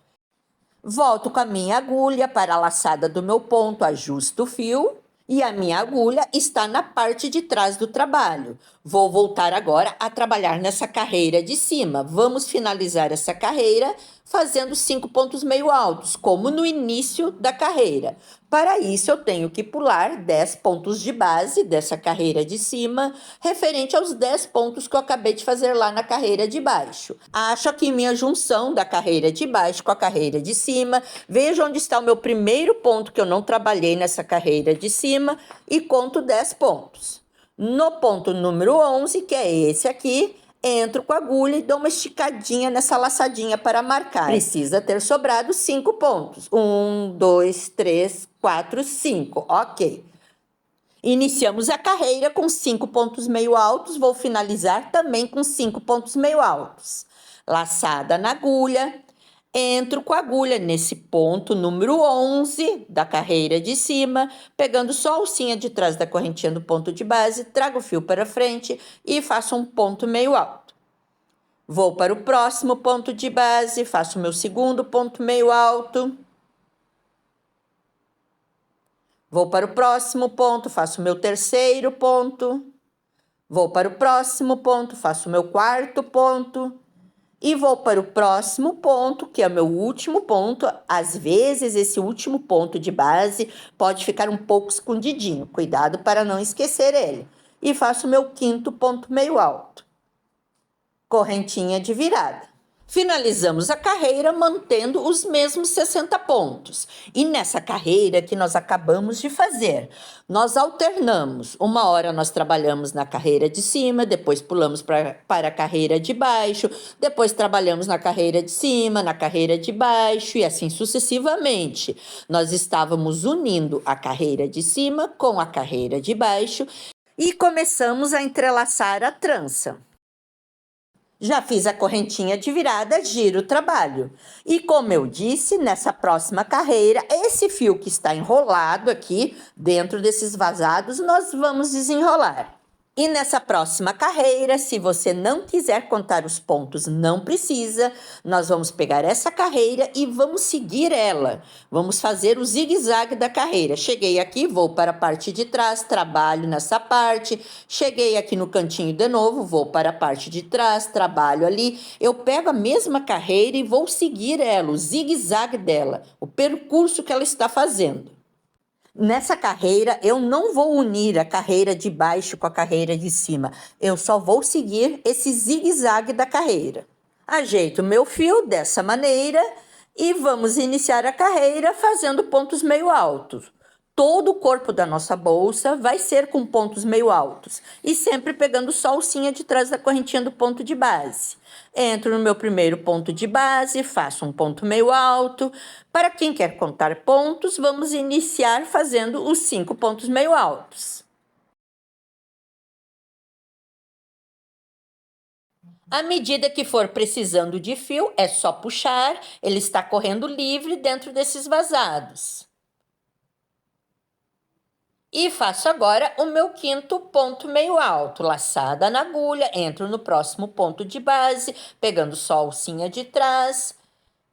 Volto com a minha agulha para a laçada do meu ponto, ajusto o fio. E a minha agulha está na parte de trás do trabalho. Vou voltar agora a trabalhar nessa carreira de cima. Vamos finalizar essa carreira fazendo 5 pontos meio altos, como no início da carreira. Para isso, eu tenho que pular 10 pontos de base dessa carreira de cima, referente aos 10 pontos que eu acabei de fazer lá na carreira de baixo. Acho aqui minha junção da carreira de baixo com a carreira de cima. Veja onde está o meu primeiro ponto que eu não trabalhei nessa carreira de cima e conto 10 pontos. No ponto número 11, que é esse aqui, entro com a agulha e dou uma esticadinha nessa laçadinha para marcar. Precisa ter sobrado 5 pontos. 1, 2, 3, 4, 5. Ok. Iniciamos a carreira com 5 pontos meio altos. Vou finalizar também com 5 pontos meio altos. Laçada na agulha. Entro com a agulha nesse ponto número 11 da carreira de cima, pegando só a alcinha de trás da correntinha do ponto de base, trago o fio para frente e faço um ponto meio alto. Vou para o próximo ponto de base, faço o meu segundo ponto meio alto. Vou para o próximo ponto, faço o meu terceiro ponto. Vou para o próximo ponto, faço o meu quarto ponto. E vou para o próximo ponto, que é o meu último ponto. Às vezes, esse último ponto de base pode ficar um pouco escondidinho. Cuidado para não esquecer ele. E faço o meu quinto ponto meio alto. Correntinha de virada. Finalizamos a carreira mantendo os mesmos 60 pontos. E nessa carreira que nós acabamos de fazer, nós alternamos. Uma hora nós trabalhamos na carreira de cima, depois pulamos para a carreira de baixo, depois trabalhamos na carreira de cima, na carreira de baixo e assim sucessivamente. Nós estávamos unindo a carreira de cima com a carreira de baixo e começamos a entrelaçar a trança. Já fiz a correntinha de virada, giro o trabalho. E como eu disse, nessa próxima carreira, esse fio que está enrolado aqui, dentro desses vazados, nós vamos desenrolar. E nessa próxima carreira, se você não quiser contar os pontos, não precisa. Nós vamos pegar essa carreira e vamos seguir ela. Vamos fazer o zigue-zague da carreira. Cheguei aqui, vou para a parte de trás, trabalho nessa parte. Cheguei aqui no cantinho de novo, vou para a parte de trás, trabalho ali. Eu pego a mesma carreira e vou seguir ela, o zigue-zague dela, o percurso que ela está fazendo. Nessa carreira, eu não vou unir a carreira de baixo com a carreira de cima. Eu só vou seguir esse zigue-zague da carreira. Ajeito o meu fio dessa maneira e vamos iniciar a carreira fazendo pontos meio altos. Todo o corpo da nossa bolsa vai ser com pontos meio altos e sempre pegando só a alcinha de trás da correntinha do ponto de base. Entro no meu primeiro ponto de base, faço um ponto meio alto. Para quem quer contar pontos, vamos iniciar fazendo os 5 pontos meio altos. À medida que for precisando de fio, é só puxar, ele está correndo livre dentro desses vazados. E faço agora o meu 5º ponto meio alto, laçada na agulha, entro no próximo ponto de base, pegando só a alcinha de trás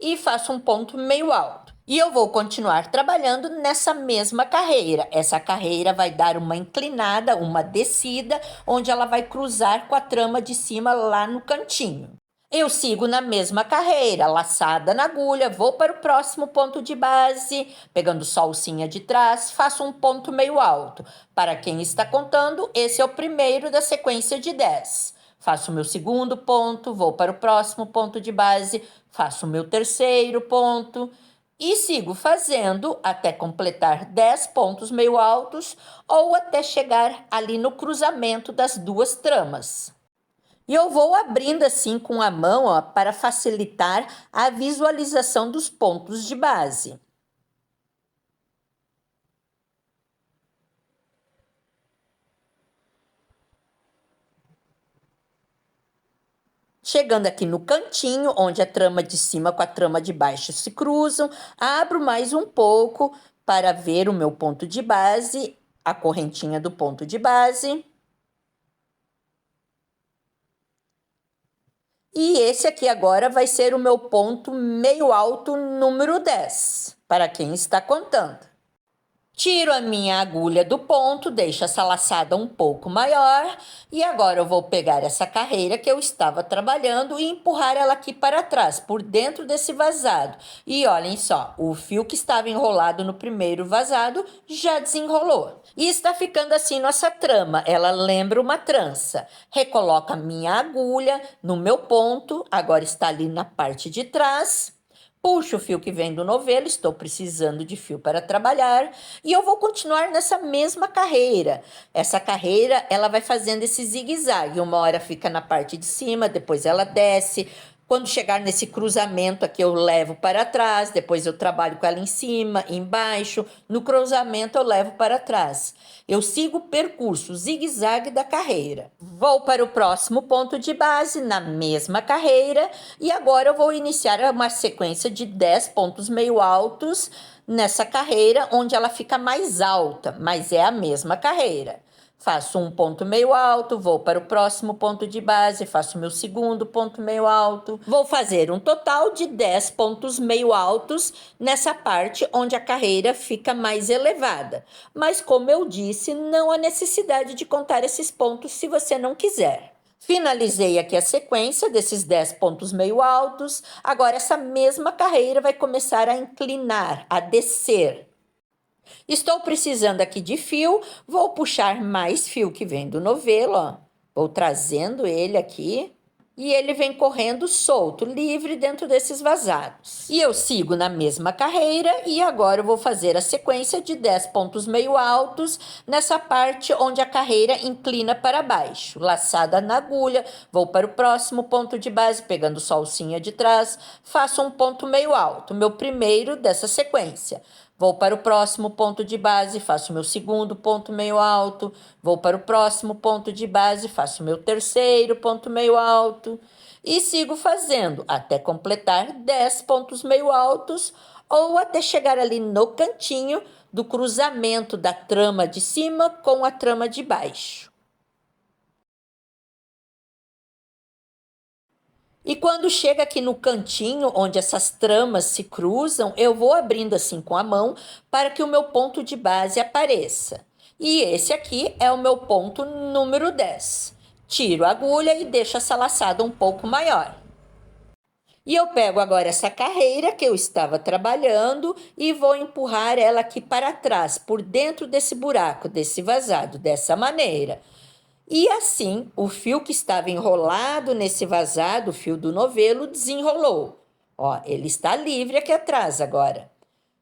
e faço um ponto meio alto. E eu vou continuar trabalhando nessa mesma carreira. Essa carreira vai dar uma inclinada, uma descida, onde ela vai cruzar com a trama de cima lá no cantinho. Eu sigo na mesma carreira, laçada na agulha, vou para o próximo ponto de base, pegando só a alcinha de trás, faço um ponto meio alto. Para quem está contando, esse é o primeiro da sequência de 10. Faço o meu segundo ponto, vou para o próximo ponto de base, faço o meu terceiro ponto e sigo fazendo até completar 10 pontos meio altos ou até chegar ali no cruzamento das duas tramas. E eu vou abrindo assim com a mão, ó, para facilitar a visualização dos pontos de base. Chegando aqui no cantinho, onde a trama de cima com a trama de baixo se cruzam, abro mais um pouco para ver o meu ponto de base, a correntinha do ponto de base. E esse aqui agora vai ser o meu ponto meio alto número 10, para quem está contando. Tiro a minha agulha do ponto, deixo essa laçada um pouco maior e agora eu vou pegar essa carreira que eu estava trabalhando e empurrar ela aqui para trás, por dentro desse vazado. E olhem só, o fio que estava enrolado no primeiro vazado já desenrolou. E está ficando assim nossa trama, ela lembra uma trança. Recoloco a minha agulha no meu ponto, agora está ali na parte de trás. Puxo o fio que vem do novelo, estou precisando de fio para trabalhar e eu vou continuar nessa mesma carreira. Essa carreira, ela vai fazendo esse zigue-zague, uma hora fica na parte de cima, depois ela desce. Quando chegar nesse cruzamento aqui, eu levo para trás, depois eu trabalho com ela em cima, embaixo. No cruzamento, eu levo para trás. Eu sigo o percurso zigue-zague da carreira. Vou para o próximo ponto de base, na mesma carreira, e agora eu vou iniciar uma sequência de 10 pontos meio altos nessa carreira, onde ela fica mais alta, mas é a mesma carreira. Faço um ponto meio alto, vou para o próximo ponto de base, faço meu segundo ponto meio alto. Vou fazer um total de 10 pontos meio altos nessa parte onde a carreira fica mais elevada. Mas como eu disse, não há necessidade de contar esses pontos se você não quiser. Finalizei aqui a sequência desses 10 pontos meio altos. Agora essa mesma carreira vai começar a inclinar, a descer. Estou precisando aqui de fio, vou puxar mais fio que vem do novelo, ó. Vou trazendo ele aqui e ele vem correndo solto, livre dentro desses vazados. E eu sigo na mesma carreira e agora eu vou fazer a sequência de 10 pontos meio altos nessa parte onde a carreira inclina para baixo. Laçada na agulha, vou para o próximo ponto de base, pegando só a alcinha de trás, faço um ponto meio alto, meu primeiro dessa sequência. Vou para o próximo ponto de base, faço meu segundo ponto meio alto. Vou para o próximo ponto de base, faço meu terceiro ponto meio alto. E sigo fazendo até completar 10 pontos meio altos ou até chegar ali no cantinho do cruzamento da trama de cima com a trama de baixo. E quando chega aqui no cantinho, onde essas tramas se cruzam, eu vou abrindo assim com a mão para que o meu ponto de base apareça. E esse aqui é o meu ponto número 10. Tiro a agulha e deixo essa laçada um pouco maior. E eu pego agora essa carreira que eu estava trabalhando e vou empurrar ela aqui para trás, por dentro desse buraco, desse vazado, dessa maneira. E assim, o fio que estava enrolado nesse vazado, o fio do novelo, desenrolou. Ó, ele está livre aqui atrás agora.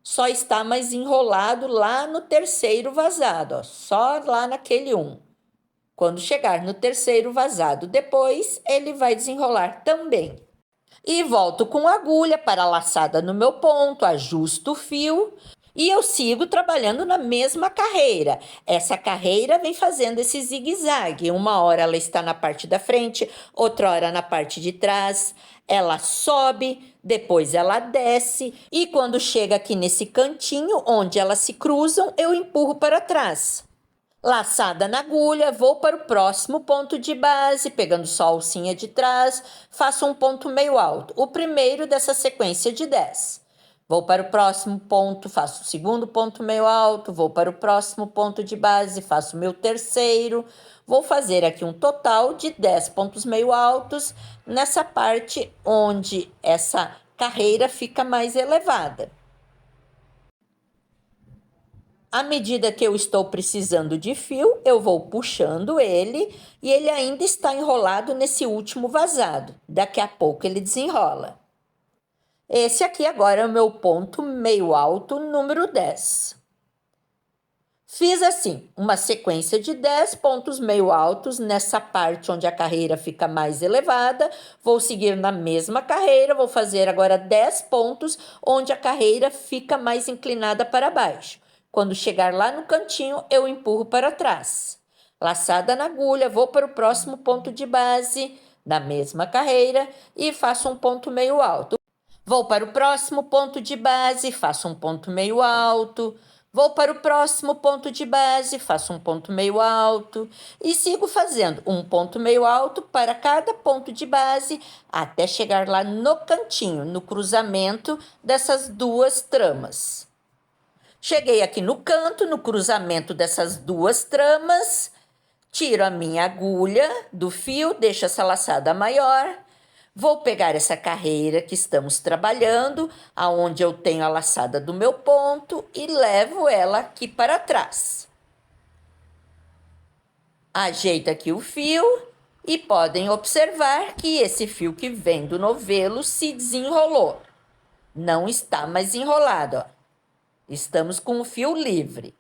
Só está mais enrolado lá no terceiro vazado, ó, só lá naquele um. Quando chegar no terceiro vazado depois, ele vai desenrolar também. E volto com a agulha para a laçada no meu ponto, ajusto o fio e eu sigo trabalhando na mesma carreira. Essa carreira vem fazendo esse zigue-zague. Uma hora ela está na parte da frente, outra hora na parte de trás. Ela sobe, depois ela desce e quando chega aqui nesse cantinho onde elas se cruzam, eu empurro para trás. Laçada na agulha, vou para o próximo ponto de base, pegando só a alcinha de trás, faço um ponto meio alto, o primeiro dessa sequência de 10. Vou para o próximo ponto, faço o segundo ponto meio alto, vou para o próximo ponto de base, faço o meu terceiro. Vou fazer aqui um total de 10 pontos meio altos nessa parte onde essa carreira fica mais elevada. À medida que eu estou precisando de fio, eu vou puxando ele e ele ainda está enrolado nesse último vazado. Daqui a pouco ele desenrola. Esse aqui agora é o meu ponto meio alto número 10. Fiz assim, uma sequência de 10 pontos meio altos nessa parte onde a carreira fica mais elevada. Vou seguir na mesma carreira, vou fazer agora 10 pontos onde a carreira fica mais inclinada para baixo. Quando chegar lá no cantinho, eu empurro para trás. Laçada na agulha, vou para o próximo ponto de base, na mesma carreira, e faço um ponto meio alto. Vou para o próximo ponto de base, faço um ponto meio alto. Vou para o próximo ponto de base, faço um ponto meio alto. E sigo fazendo um ponto meio alto para cada ponto de base, até chegar lá no cantinho, no cruzamento dessas duas tramas. Cheguei aqui no canto, no cruzamento dessas duas tramas, tiro a minha agulha do fio, deixo essa laçada maior, vou pegar essa carreira que estamos trabalhando, aonde eu tenho a laçada do meu ponto e levo ela aqui para trás. Ajeito aqui o fio e podem observar que esse fio que vem do novelo se desenrolou. Não está mais enrolado, ó. Estamos com o fio livre.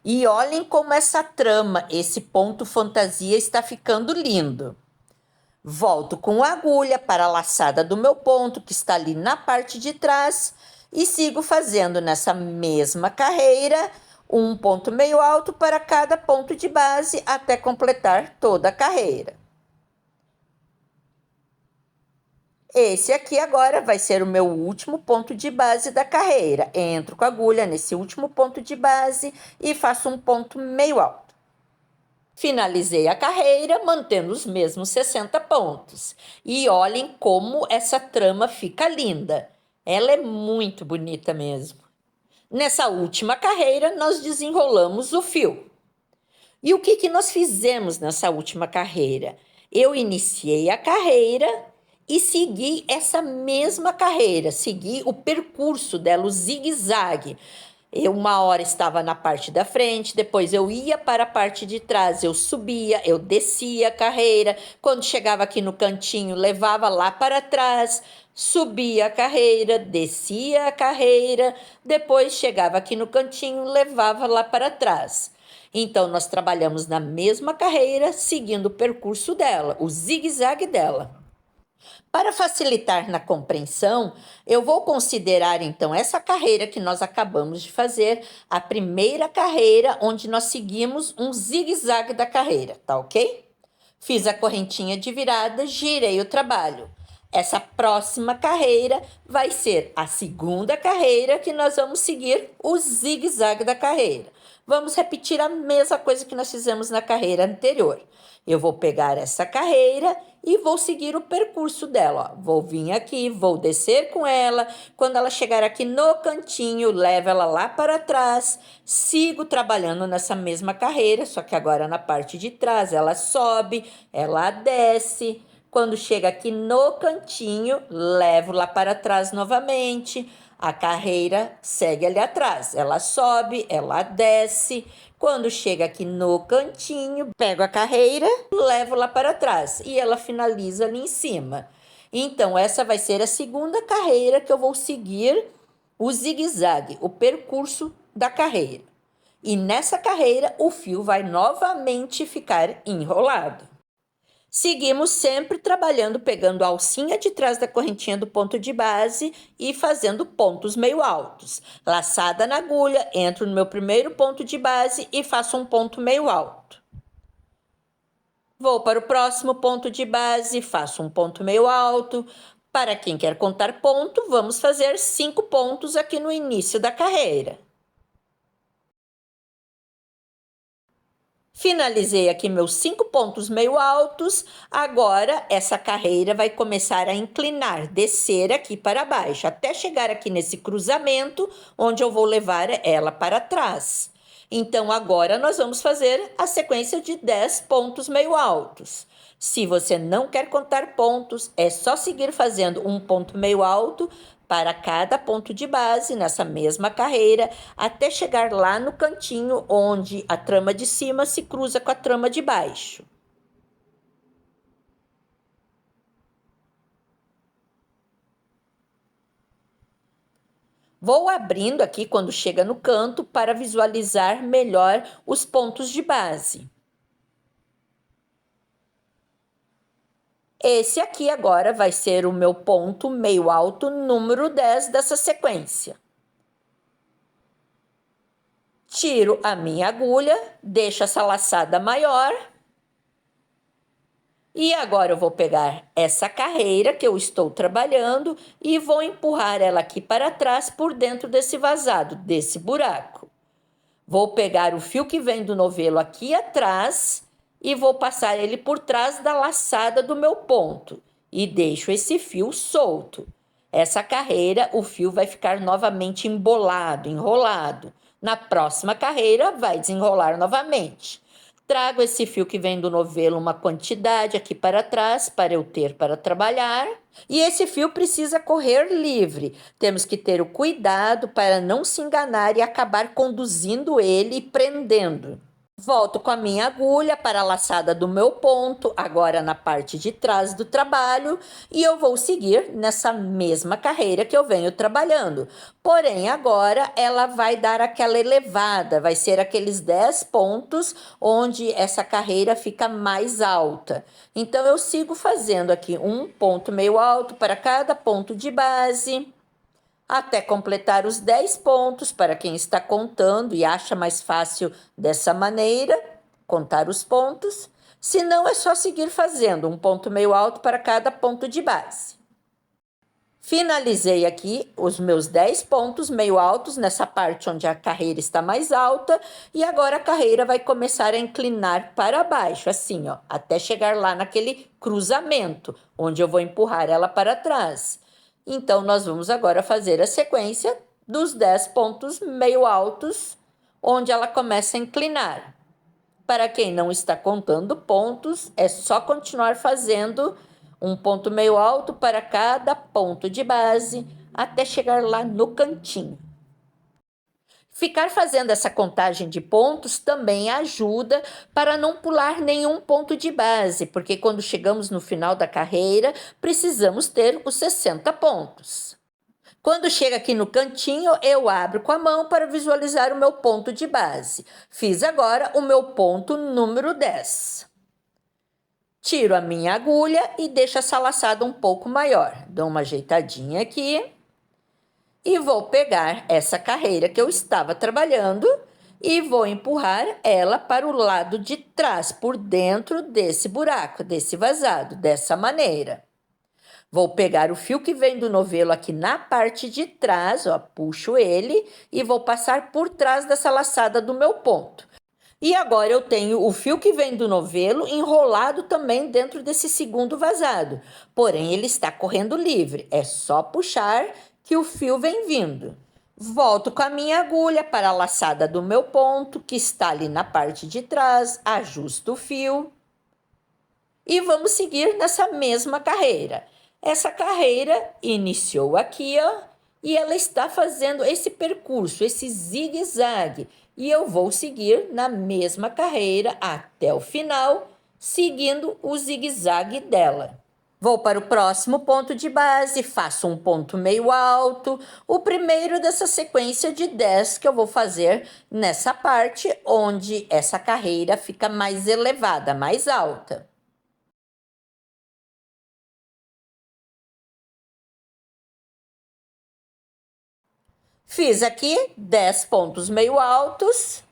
E olhem como essa trama, esse ponto fantasia está ficando lindo. Volto com a agulha para a laçada do meu ponto, que está ali na parte de trás, e sigo fazendo nessa mesma carreira um ponto meio alto para cada ponto de base até completar toda a carreira. Esse aqui agora vai ser o meu último ponto de base da carreira. Entro com a agulha nesse último ponto de base e faço um ponto meio alto. Finalizei a carreira mantendo os mesmos 60 pontos. E olhem como essa trama fica linda. Ela é muito bonita mesmo. Nessa última carreira, nós desenrolamos o fio. E o que nós fizemos nessa última carreira? Eu iniciei a carreira e segui essa mesma carreira, segui o percurso dela, o zigue-zague. Eu uma hora estava na parte da frente, depois eu ia para a parte de trás, eu subia, eu descia a carreira. Quando chegava aqui no cantinho, levava lá para trás, subia a carreira, descia a carreira, depois chegava aqui no cantinho, levava lá para trás. Então, nós trabalhamos na mesma carreira, seguindo o percurso dela, o zigue-zague dela. Para facilitar na compreensão, eu vou considerar então essa carreira que nós acabamos de fazer, a primeira carreira onde nós seguimos um zigue-zague da carreira, tá ok? Fiz a correntinha de virada, girei o trabalho. Essa próxima carreira vai ser a segunda carreira que nós vamos seguir o zigue-zague da carreira. Vamos repetir a mesma coisa que nós fizemos na carreira anterior. Eu vou pegar essa carreira e vou seguir o percurso dela, ó. Vou vir aqui, vou descer com ela. Quando ela chegar aqui no cantinho, levo ela lá para trás. Sigo trabalhando nessa mesma carreira, só que agora na parte de trás. Ela sobe, ela desce. Quando chega aqui no cantinho, levo lá para trás novamente. A carreira segue ali atrás. Ela sobe, ela desce. Quando chega aqui no cantinho, pego a carreira, levo lá para trás. E ela finaliza ali em cima. Então, essa vai ser a segunda carreira que eu vou seguir o zigue-zague, o percurso da carreira. E nessa carreira, o fio vai novamente ficar enrolado. Seguimos sempre trabalhando, pegando a alcinha de trás da correntinha do ponto de base e fazendo pontos meio altos. Laçada na agulha, entro no meu primeiro ponto de base e faço um ponto meio alto. Vou para o próximo ponto de base, faço um ponto meio alto. Para quem quer contar ponto, vamos fazer 5 pontos aqui no início da carreira. Finalizei aqui meus 5 pontos meio altos. Agora, essa carreira vai começar a inclinar, descer aqui para baixo, até chegar aqui nesse cruzamento, onde eu vou levar ela para trás. Então, agora nós vamos fazer a sequência de 10 pontos meio altos. Se você não quer contar pontos, é só seguir fazendo um ponto meio alto para cada ponto de base nessa mesma carreira, até chegar lá no cantinho onde a trama de cima se cruza com a trama de baixo. Vou abrindo aqui quando chega no canto para visualizar melhor os pontos de base. Esse aqui agora vai ser o meu ponto meio alto número 10 dessa sequência. Tiro a minha agulha, deixo essa laçada maior. E agora eu vou pegar essa carreira que eu estou trabalhando e vou empurrar ela aqui para trás por dentro desse vazado, desse buraco. Vou pegar o fio que vem do novelo aqui atrás e vou passar ele por trás da laçada do meu ponto e deixo esse fio solto. Essa carreira, o fio vai ficar novamente embolado, enrolado. Na próxima carreira, vai desenrolar novamente. Trago esse fio que vem do novelo, uma quantidade aqui para trás, para eu ter para trabalhar. E esse fio precisa correr livre. Temos que ter o cuidado para não se enganar e acabar conduzindo ele e prendendo. Volto com a minha agulha para a laçada do meu ponto, agora na parte de trás do trabalho, e eu vou seguir nessa mesma carreira que eu venho trabalhando. Porém, agora ela vai dar aquela elevada, vai ser aqueles 10 pontos onde essa carreira fica mais alta. Então, eu sigo fazendo aqui um ponto meio alto para cada ponto de base, até completar os 10 pontos, para quem está contando e acha mais fácil dessa maneira, contar os pontos. Se não, é só seguir fazendo um ponto meio alto para cada ponto de base. Finalizei aqui os meus 10 pontos meio altos nessa parte onde a carreira está mais alta, e agora a carreira vai começar a inclinar para baixo, assim, ó, até chegar lá naquele cruzamento, onde eu vou empurrar ela para trás. Então, nós vamos agora fazer a sequência dos 10 pontos meio altos, onde ela começa a inclinar. Para quem não está contando pontos, é só continuar fazendo um ponto meio alto para cada ponto de base, até chegar lá no cantinho. Ficar fazendo essa contagem de pontos também ajuda para não pular nenhum ponto de base, porque quando chegamos no final da carreira, precisamos ter os 60 pontos. Quando chega aqui no cantinho, eu abro com a mão para visualizar o meu ponto de base. Fiz agora o meu ponto número 10. Tiro a minha agulha e deixo essa laçada um pouco maior. Dou uma ajeitadinha aqui. E vou pegar essa carreira que eu estava trabalhando e vou empurrar ela para o lado de trás, por dentro desse buraco, desse vazado, dessa maneira. Vou pegar o fio que vem do novelo aqui na parte de trás, ó, puxo ele e vou passar por trás dessa laçada do meu ponto. E agora eu tenho o fio que vem do novelo enrolado também dentro desse segundo vazado. Porém, ele está correndo livre, é só puxar que o fio vem vindo. Volto com a minha agulha para a laçada do meu ponto, que está ali na parte de trás, ajusto o fio. E vamos seguir nessa mesma carreira. Essa carreira iniciou aqui, ó, e ela está fazendo esse percurso, esse zigue-zague. E eu vou seguir na mesma carreira até o final, seguindo o zigue-zague dela. Vou para o próximo ponto de base, faço um ponto meio alto, o primeiro dessa sequência de 10 que eu vou fazer nessa parte onde essa carreira fica mais elevada, mais alta. Fiz aqui 10 pontos meio altos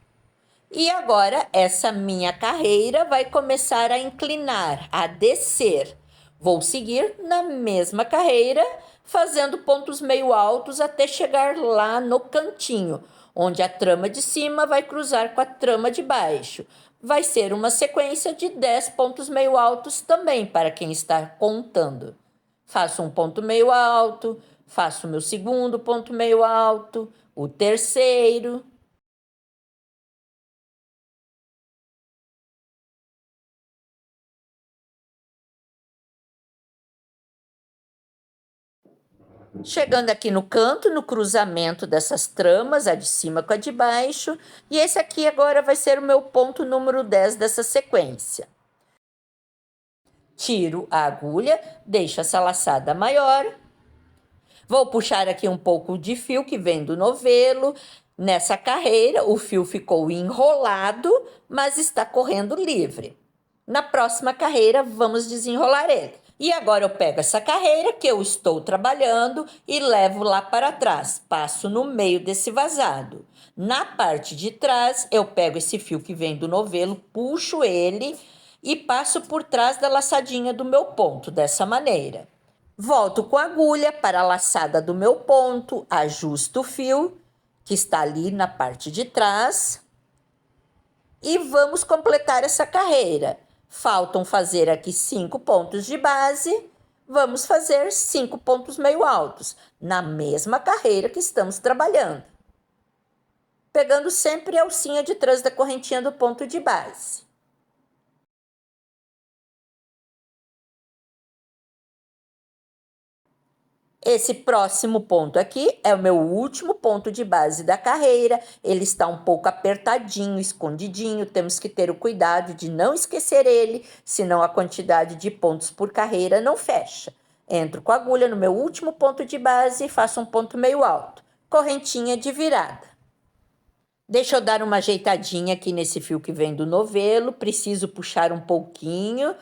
e agora essa minha carreira vai começar a inclinar, a descer. Vou seguir na mesma carreira, fazendo pontos meio altos até chegar lá no cantinho, onde a trama de cima vai cruzar com a trama de baixo. Vai ser uma sequência de 10 pontos meio altos também, para quem está contando. Faço um ponto meio alto, faço o meu segundo ponto meio alto, o terceiro. Chegando aqui no canto, no cruzamento dessas tramas, a de cima com a de baixo, e esse aqui agora vai ser o meu ponto número 10 dessa sequência. Tiro a agulha, deixo essa laçada maior. Vou puxar aqui um pouco de fio que vem do novelo. Nessa carreira, o fio ficou enrolado, mas está correndo livre. Na próxima carreira, vamos desenrolar ele. E agora eu pego essa carreira que eu estou trabalhando e levo lá para trás. Passo no meio desse vazado. Na parte de trás, eu pego esse fio que vem do novelo, puxo ele e passo por trás da laçadinha do meu ponto, dessa maneira. Volto com a agulha para a laçada do meu ponto, ajusto o fio que está ali na parte de trás e vamos completar essa carreira. Faltam fazer aqui 5 pontos de base, vamos fazer 5 pontos meio altos, na mesma carreira que estamos trabalhando. Pegando sempre a alcinha de trás da correntinha do ponto de base. Esse próximo ponto aqui é o meu último ponto de base da carreira. Ele está um pouco apertadinho, escondidinho. Temos que ter o cuidado de não esquecer ele, senão a quantidade de pontos por carreira não fecha. Entro com a agulha no meu último ponto de base e faço um ponto meio alto. Correntinha de virada. Deixa eu dar uma ajeitadinha aqui nesse fio que vem do novelo. Preciso puxar um pouquinho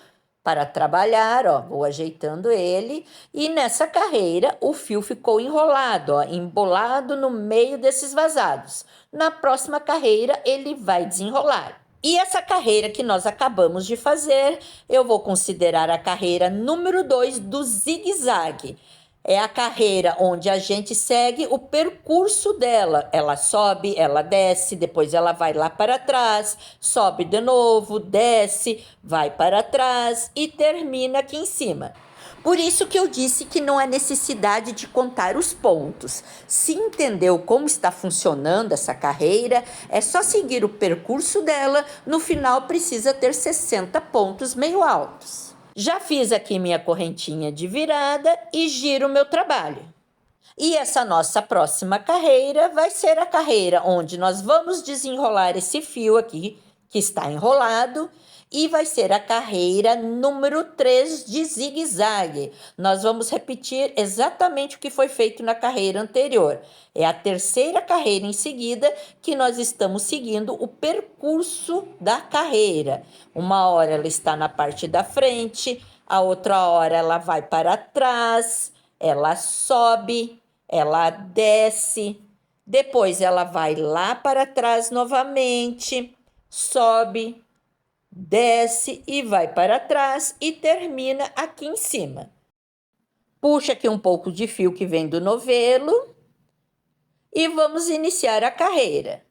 para trabalhar, ó, vou ajeitando ele. E nessa carreira, o fio ficou enrolado, ó, embolado no meio desses vazados. Na próxima carreira, ele vai desenrolar. E essa carreira que nós acabamos de fazer, eu vou considerar a carreira número 2 do zigue-zague. É a carreira onde a gente segue o percurso dela. Ela sobe, ela desce, depois ela vai lá para trás, sobe de novo, desce, vai para trás e termina aqui em cima. Por isso que eu disse que não há necessidade de contar os pontos. Se entendeu como está funcionando essa carreira, é só seguir o percurso dela. No final precisa ter 60 pontos meio altos. Já fiz aqui minha correntinha de virada e giro o meu trabalho. E essa nossa próxima carreira vai ser a carreira onde nós vamos desenrolar esse fio aqui, que está enrolado, e vai ser a carreira número 3 de zigue-zague. Nós vamos repetir exatamente o que foi feito na carreira anterior. É a terceira carreira em seguida que nós estamos seguindo o percurso da carreira. Uma hora ela está na parte da frente, a outra hora ela vai para trás, ela sobe, ela desce, depois ela vai lá para trás novamente, sobe, desce e vai para trás e termina aqui em cima. Puxa aqui um pouco de fio que vem do novelo e vamos iniciar a carreira.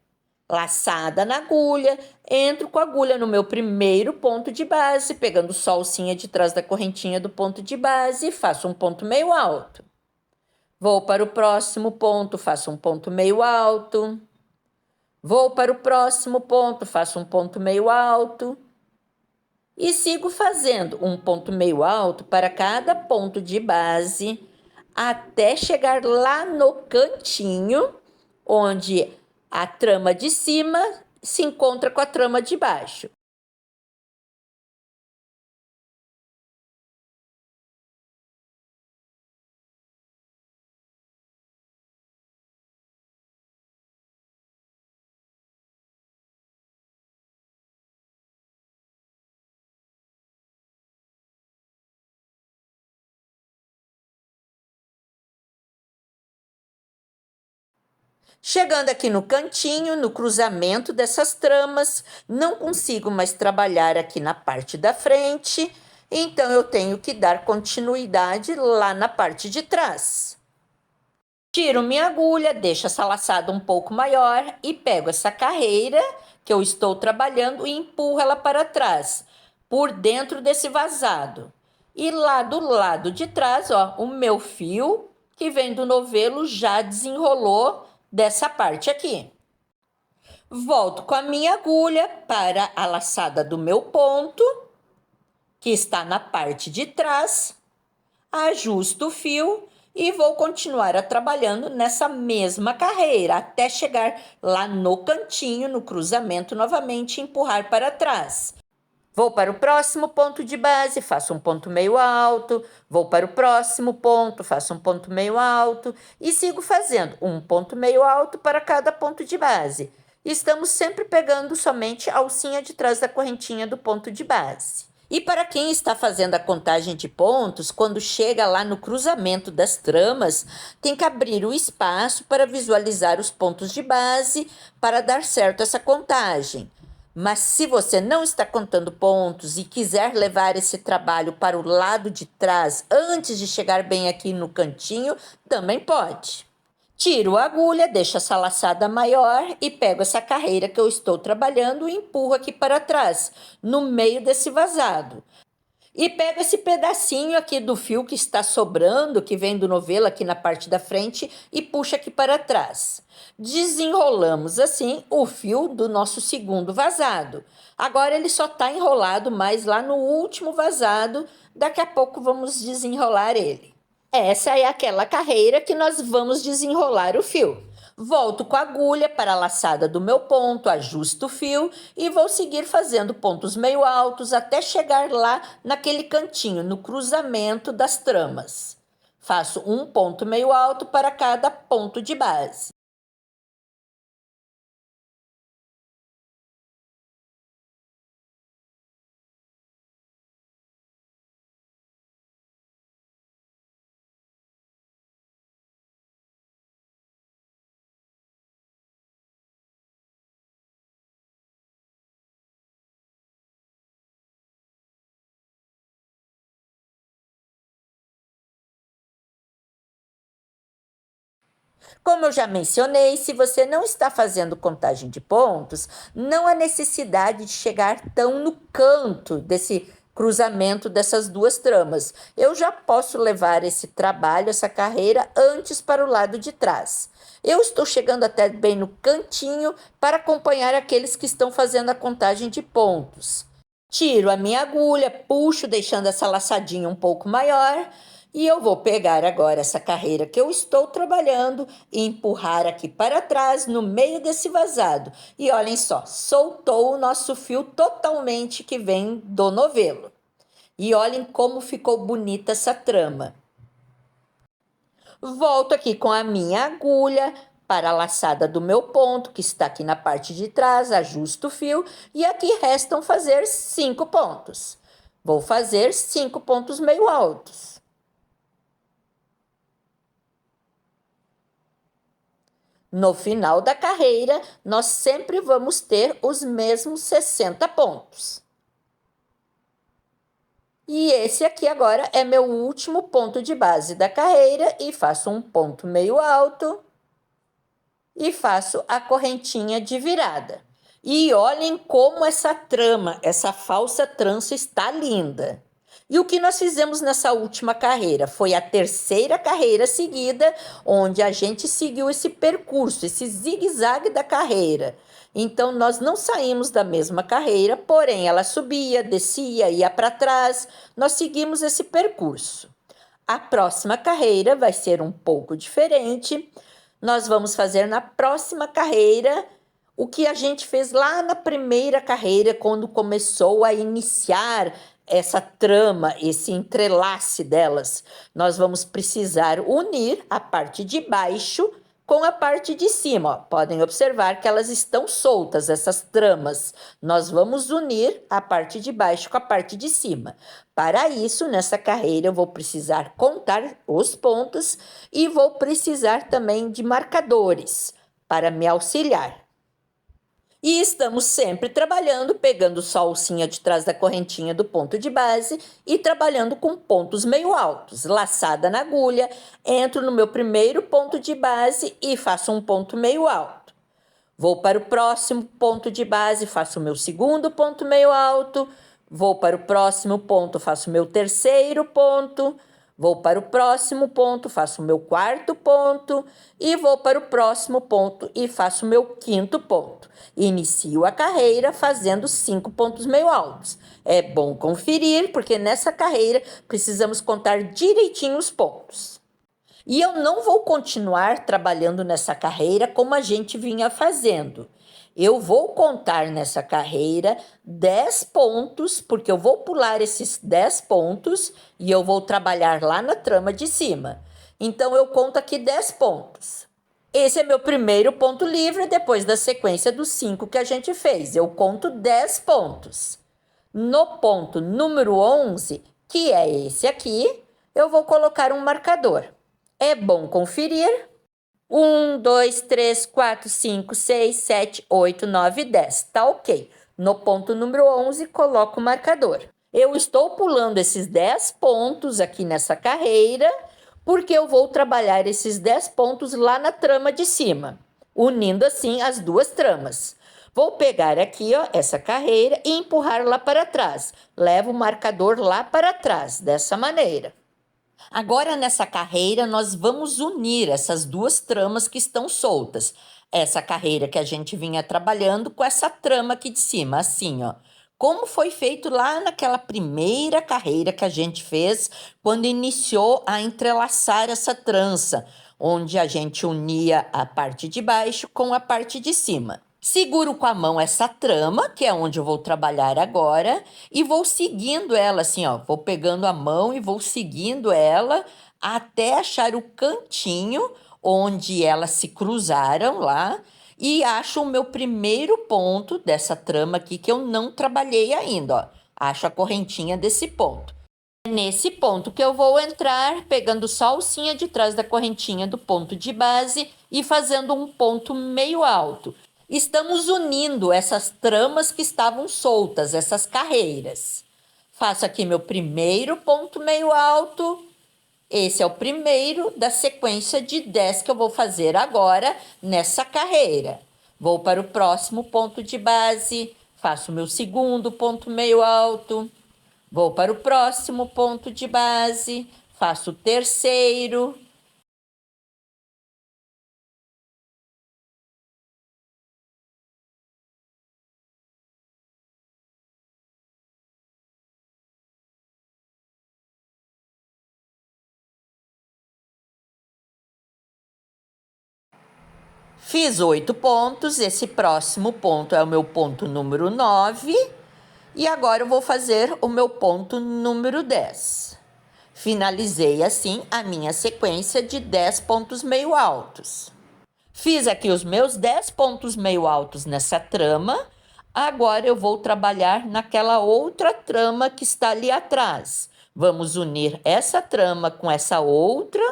Laçada na agulha, entro com a agulha no meu primeiro ponto de base, pegando só a alcinha de trás da correntinha do ponto de base e faço um ponto meio alto. Vou para o próximo ponto, faço um ponto meio alto. Vou para o próximo ponto, faço um ponto meio alto. E sigo fazendo um ponto meio alto para cada ponto de base até chegar lá no cantinho, onde a trama de cima se encontra com a trama de baixo. Chegando aqui no cantinho, no cruzamento dessas tramas, não consigo mais trabalhar aqui na parte da frente, então eu tenho que dar continuidade lá na parte de trás. Tiro minha agulha, deixo essa laçada um pouco maior e pego essa carreira que eu estou trabalhando e empurro ela para trás, por dentro desse vazado. E lá do lado de trás, ó, o meu fio que vem do novelo já desenrolou dessa parte aqui. Volto com a minha agulha para a laçada do meu ponto, que está na parte de trás, ajusto o fio e vou continuar trabalhando nessa mesma carreira, até chegar lá no cantinho, no cruzamento novamente e empurrar para trás. Vou para o próximo ponto de base, faço um ponto meio alto, vou para o próximo ponto, faço um ponto meio alto e sigo fazendo um ponto meio alto para cada ponto de base. Estamos sempre pegando somente a alcinha de trás da correntinha do ponto de base. E para quem está fazendo a contagem de pontos, quando chega lá no cruzamento das tramas, tem que abrir o espaço para visualizar os pontos de base para dar certo essa contagem. Mas se você não está contando pontos e quiser levar esse trabalho para o lado de trás antes de chegar bem aqui no cantinho, também pode. Tiro a agulha, deixo essa laçada maior e pego essa carreira que eu estou trabalhando e empurro aqui para trás, no meio desse vazado. E pego esse pedacinho aqui do fio que está sobrando, que vem do novelo aqui na parte da frente, e puxo aqui para trás. Desenrolamos assim o fio do nosso segundo vazado. Agora ele só está enrolado mais lá no último vazado, daqui a pouco vamos desenrolar ele. Essa é aquela carreira que nós vamos desenrolar o fio. Volto com a agulha para a laçada do meu ponto, ajusto o fio e vou seguir fazendo pontos meio altos até chegar lá naquele cantinho, no cruzamento das tramas. Faço um ponto meio alto para cada ponto de base. Como eu já mencionei, se você não está fazendo contagem de pontos, não há necessidade de chegar tão no canto desse cruzamento dessas duas tramas. Eu já posso levar esse trabalho, essa carreira, antes para o lado de trás. Eu estou chegando até bem no cantinho para acompanhar aqueles que estão fazendo a contagem de pontos. Tiro a minha agulha, puxo, deixando essa laçadinha um pouco maior. E eu vou pegar agora essa carreira que eu estou trabalhando e empurrar aqui para trás, no meio desse vazado. E olhem só, soltou o nosso fio totalmente que vem do novelo. E olhem como ficou bonita essa trama. Volto aqui com a minha agulha para a laçada do meu ponto, que está aqui na parte de trás, ajusto o fio e aqui restam fazer 5 pontos. Vou fazer 5 pontos meio altos. No final da carreira, nós sempre vamos ter os mesmos 60 pontos. E esse aqui agora é meu último ponto de base da carreira e faço um ponto meio alto e faço a correntinha de virada. E olhem como essa trama, essa falsa trança está linda. E o que nós fizemos nessa última carreira? Foi a terceira carreira seguida, onde a gente seguiu esse percurso, esse zigue-zague da carreira. Então, nós não saímos da mesma carreira, porém, ela subia, descia, ia para trás. Nós seguimos esse percurso. A próxima carreira vai ser um pouco diferente. Nós vamos fazer na próxima carreira o que a gente fez lá na primeira carreira, quando começou a iniciar essa trama, esse entrelace delas. Nós vamos precisar unir a parte de baixo com a parte de cima. Ó. Podem observar que elas estão soltas, essas tramas. Nós vamos unir a parte de baixo com a parte de cima. Para isso, nessa carreira, eu vou precisar contar os pontos e vou precisar também de marcadores para me auxiliar. E estamos sempre trabalhando, pegando só a alcinha de trás da correntinha do ponto de base e trabalhando com pontos meio altos. Laçada na agulha, entro no meu primeiro ponto de base e faço um ponto meio alto. Vou para o próximo ponto de base, faço o meu segundo ponto meio alto. Vou para o próximo ponto, faço o meu terceiro ponto. Vou para o próximo ponto, faço o meu quarto ponto. E vou para o próximo ponto e faço o meu quinto ponto. Inicio a carreira fazendo 5 pontos meio altos. É bom conferir, porque nessa carreira precisamos contar direitinho os pontos. E eu não vou continuar trabalhando nessa carreira como a gente vinha fazendo. Eu vou contar nessa carreira 10 pontos, porque eu vou pular esses 10 pontos e eu vou trabalhar lá na trama de cima. Então, eu conto aqui 10 pontos. Esse é meu primeiro ponto livre, depois da sequência dos 5 que a gente fez. Eu conto 10 pontos. No ponto número 11, que é esse aqui, eu vou colocar um marcador. É bom conferir. 1, 2, 3, 4, 5, 6, 7, 8, 9, 10. Tá ok. No ponto número 11, coloco o marcador. Eu estou pulando esses 10 pontos aqui nessa carreira, porque eu vou trabalhar esses 10 pontos lá na trama de cima, unindo assim as duas tramas. Vou pegar aqui, ó, essa carreira e empurrar lá para trás. Levo o marcador lá para trás, dessa maneira. Agora, nessa carreira, nós vamos unir essas duas tramas que estão soltas. Essa carreira que a gente vinha trabalhando com essa trama aqui de cima, assim, ó. Como foi feito lá naquela primeira carreira que a gente fez, quando iniciou a entrelaçar essa trança, onde a gente unia a parte de baixo com a parte de cima. Seguro com a mão essa trama, que é onde eu vou trabalhar agora, e vou seguindo ela assim, ó. Vou pegando a mão e vou seguindo ela até achar o cantinho onde elas se cruzaram lá e acho o meu primeiro ponto dessa trama aqui que eu não trabalhei ainda, ó. Acho a correntinha desse ponto. É nesse ponto que eu vou entrar, pegando só a alcinha de trás da correntinha do ponto de base e fazendo um ponto meio alto. Estamos unindo essas tramas que estavam soltas, essas carreiras. Faço aqui meu primeiro ponto meio alto. Esse é o primeiro da sequência de 10 que eu vou fazer agora nessa carreira. Vou para o próximo ponto de base, faço meu segundo ponto meio alto. Vou para o próximo ponto de base, faço o terceiro. Fiz 8 pontos, esse próximo ponto é o meu ponto número 9. E agora eu vou fazer o meu ponto número 10. Finalizei assim a minha sequência de 10 pontos meio altos. Fiz aqui os meus 10 pontos meio altos nessa trama. Agora eu vou trabalhar naquela outra trama que está ali atrás. Vamos unir essa trama com essa outra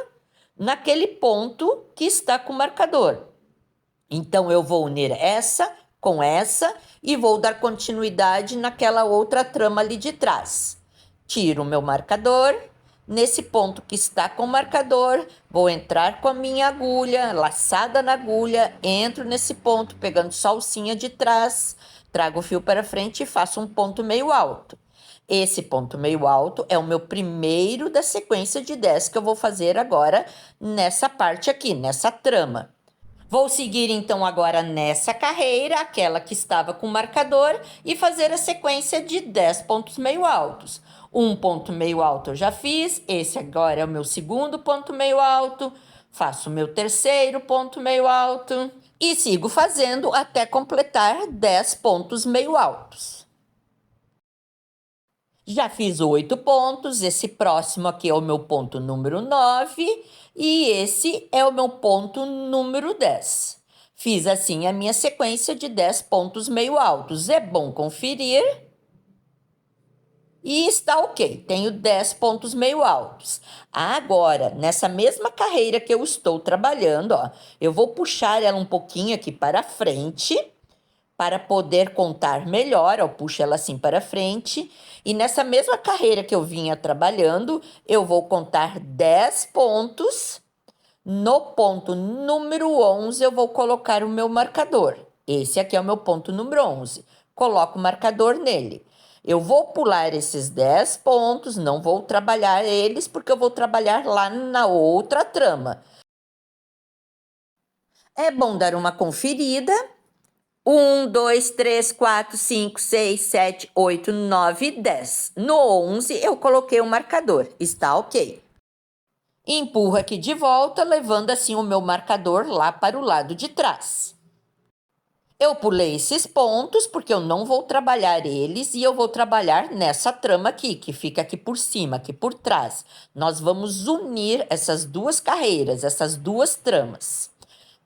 naquele ponto que está com o marcador. Então, eu vou unir essa com essa e vou dar continuidade naquela outra trama ali de trás. Tiro o meu marcador. Nesse ponto que está com o marcador, vou entrar com a minha agulha, laçada na agulha, entro nesse ponto, pegando só a alcinha de trás, trago o fio para frente e faço um ponto meio alto. Esse ponto meio alto é o meu primeiro da sequência de 10 que eu vou fazer agora nessa parte aqui, nessa trama. Vou seguir então agora nessa carreira, aquela que estava com marcador, e fazer a sequência de 10 pontos meio altos. Um ponto meio alto eu já fiz, esse agora é o meu segundo ponto meio alto, faço o meu terceiro ponto meio alto e sigo fazendo até completar 10 pontos meio altos. Já fiz 8 pontos, esse próximo aqui é o meu ponto número 9 e esse é o meu ponto número 10. Fiz assim a minha sequência de 10 pontos meio altos. É bom conferir. E está ok, tenho 10 pontos meio altos. Agora, nessa mesma carreira que eu estou trabalhando, ó, eu vou puxar ela um pouquinho aqui para frente, para poder contar melhor. Eu puxo ela assim para frente. E nessa mesma carreira que eu vinha trabalhando, eu vou contar 10 pontos. No ponto número 11, eu vou colocar o meu marcador. Esse aqui é o meu ponto número 11. Coloco o marcador nele. Eu vou pular esses 10 pontos, não vou trabalhar eles, porque eu vou trabalhar lá na outra trama. É bom dar uma conferida. 1, 2, 3, 4, 5, 6, 7, 8, 9, 10. No 11, eu coloquei o marcador. Está ok. Empurro aqui de volta, levando assim o meu marcador lá para o lado de trás. Eu pulei esses pontos porque eu não vou trabalhar eles e eu vou trabalhar nessa trama aqui, que fica aqui por cima, aqui por trás. Nós vamos unir essas duas carreiras, essas duas tramas.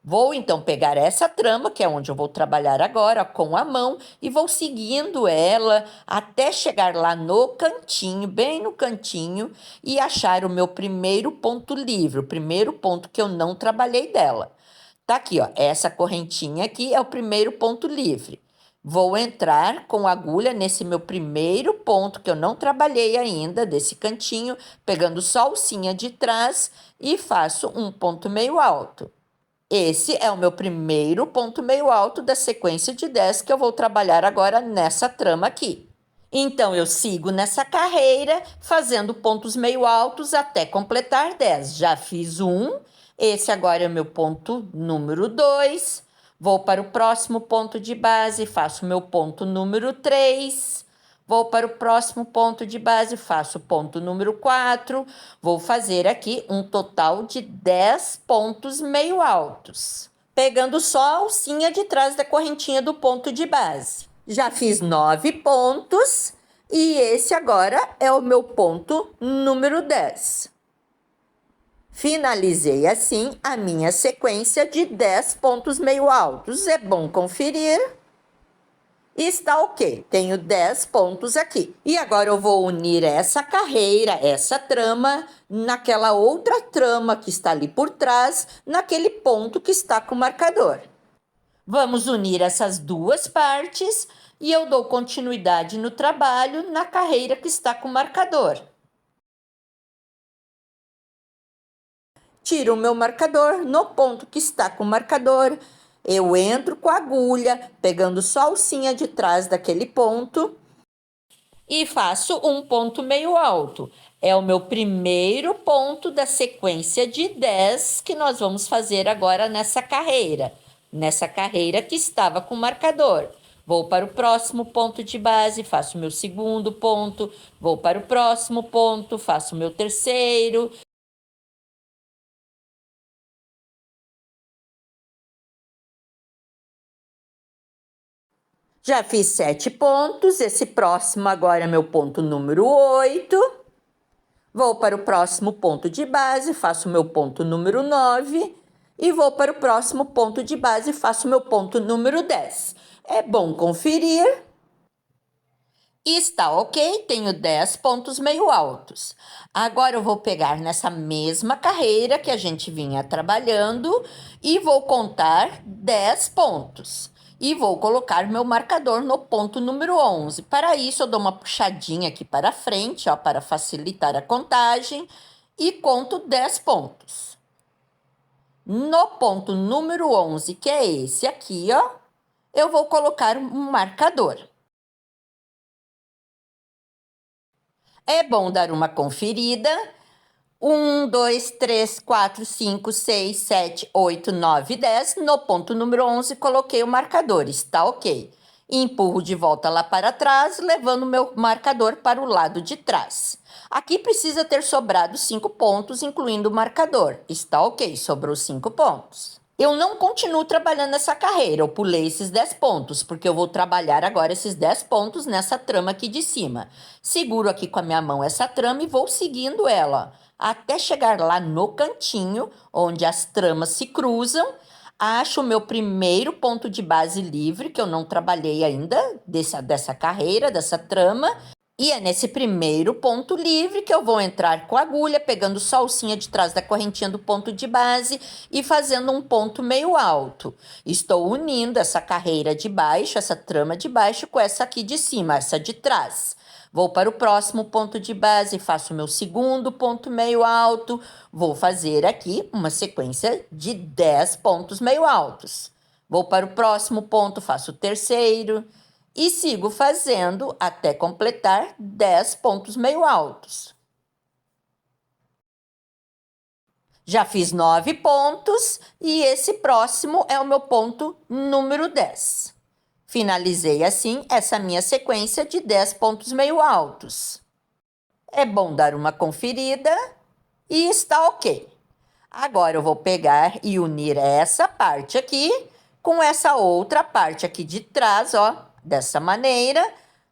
Vou então pegar essa trama, que é onde eu vou trabalhar agora, com a mão, e vou seguindo ela até chegar lá no cantinho, bem no cantinho, e achar o meu primeiro ponto livre, o primeiro ponto que eu não trabalhei dela. Tá aqui, ó, essa correntinha aqui é o primeiro ponto livre. Vou entrar com a agulha nesse meu primeiro ponto que eu não trabalhei ainda, desse cantinho, pegando só a alcinha de trás e faço um ponto meio alto. Esse é o meu primeiro ponto meio alto da sequência de 10 que eu vou trabalhar agora nessa trama aqui. Então, eu sigo nessa carreira, fazendo pontos meio altos até completar 10. Já fiz um, esse agora é o meu ponto número 2. Vou para o próximo ponto de base, faço meu ponto número 3. Vou para o próximo ponto de base, faço o ponto número 4. Vou fazer aqui um total de 10 pontos meio altos, pegando só a alcinha de trás da correntinha do ponto de base. Já fiz 9 pontos e esse agora é o meu ponto número 10. Finalizei assim a minha sequência de 10 pontos meio altos. É bom conferir. Está ok, tenho 10 pontos aqui. E agora eu vou unir essa carreira, essa trama, naquela outra trama que está ali por trás, naquele ponto que está com o marcador. Vamos unir essas duas partes e eu dou continuidade no trabalho na carreira que está com o marcador. Tiro o meu marcador no ponto que está com o marcador. Eu entro com a agulha, pegando só a alcinha de trás daquele ponto e faço um ponto meio alto. É o meu primeiro ponto da sequência de 10 que nós vamos fazer agora nessa carreira que estava com o marcador. Vou para o próximo ponto de base, faço meu segundo ponto, vou para o próximo ponto, faço meu terceiro. Já fiz 7 pontos, esse próximo agora é meu ponto número 8. Vou para o próximo ponto de base, faço meu ponto número 9. E vou para o próximo ponto de base, faço meu ponto número 10. É bom conferir. Está ok, tenho 10 pontos meio altos. Agora eu vou pegar nessa mesma carreira que a gente vinha trabalhando e vou contar 10 pontos. E vou colocar meu marcador no ponto número 11. Para isso, eu dou uma puxadinha aqui para frente, ó, para facilitar a contagem, e conto 10 pontos. No ponto número 11, que é esse aqui, ó, eu vou colocar um marcador. É bom dar uma conferida. 1, 2, 3, 4, 5, 6, 7, 8, 9, 10. No ponto número 11, coloquei o marcador. Está ok. Empurro de volta lá para trás, levando meu marcador para o lado de trás. Aqui precisa ter sobrado 5 pontos, incluindo o marcador. Está ok, sobrou 5 pontos. Eu não continuo trabalhando essa carreira, eu pulei esses 10 pontos, porque eu vou trabalhar agora esses 10 pontos nessa trama aqui de cima. Seguro aqui com a minha mão essa trama e vou seguindo ela, até chegar lá no cantinho, onde as tramas se cruzam. Acho o meu primeiro ponto de base livre, que eu não trabalhei ainda, dessa carreira, dessa trama. E é nesse primeiro ponto livre que eu vou entrar com a agulha, pegando só a alcinha de trás da correntinha do ponto de base e fazendo um ponto meio alto. Estou unindo essa carreira de baixo, essa trama de baixo, com essa aqui de cima, essa de trás. Vou para o próximo ponto de base, faço o meu segundo ponto meio alto. Vou fazer aqui uma sequência de 10 pontos meio altos. Vou para o próximo ponto, faço o terceiro. E sigo fazendo até completar 10 pontos meio altos. Já fiz 9 pontos e esse próximo é o meu ponto número 10. Finalizei assim essa minha sequência de 10 pontos meio altos. É bom dar uma conferida e está ok. Agora eu vou pegar e unir essa parte aqui com essa outra parte aqui de trás, ó, dessa maneira,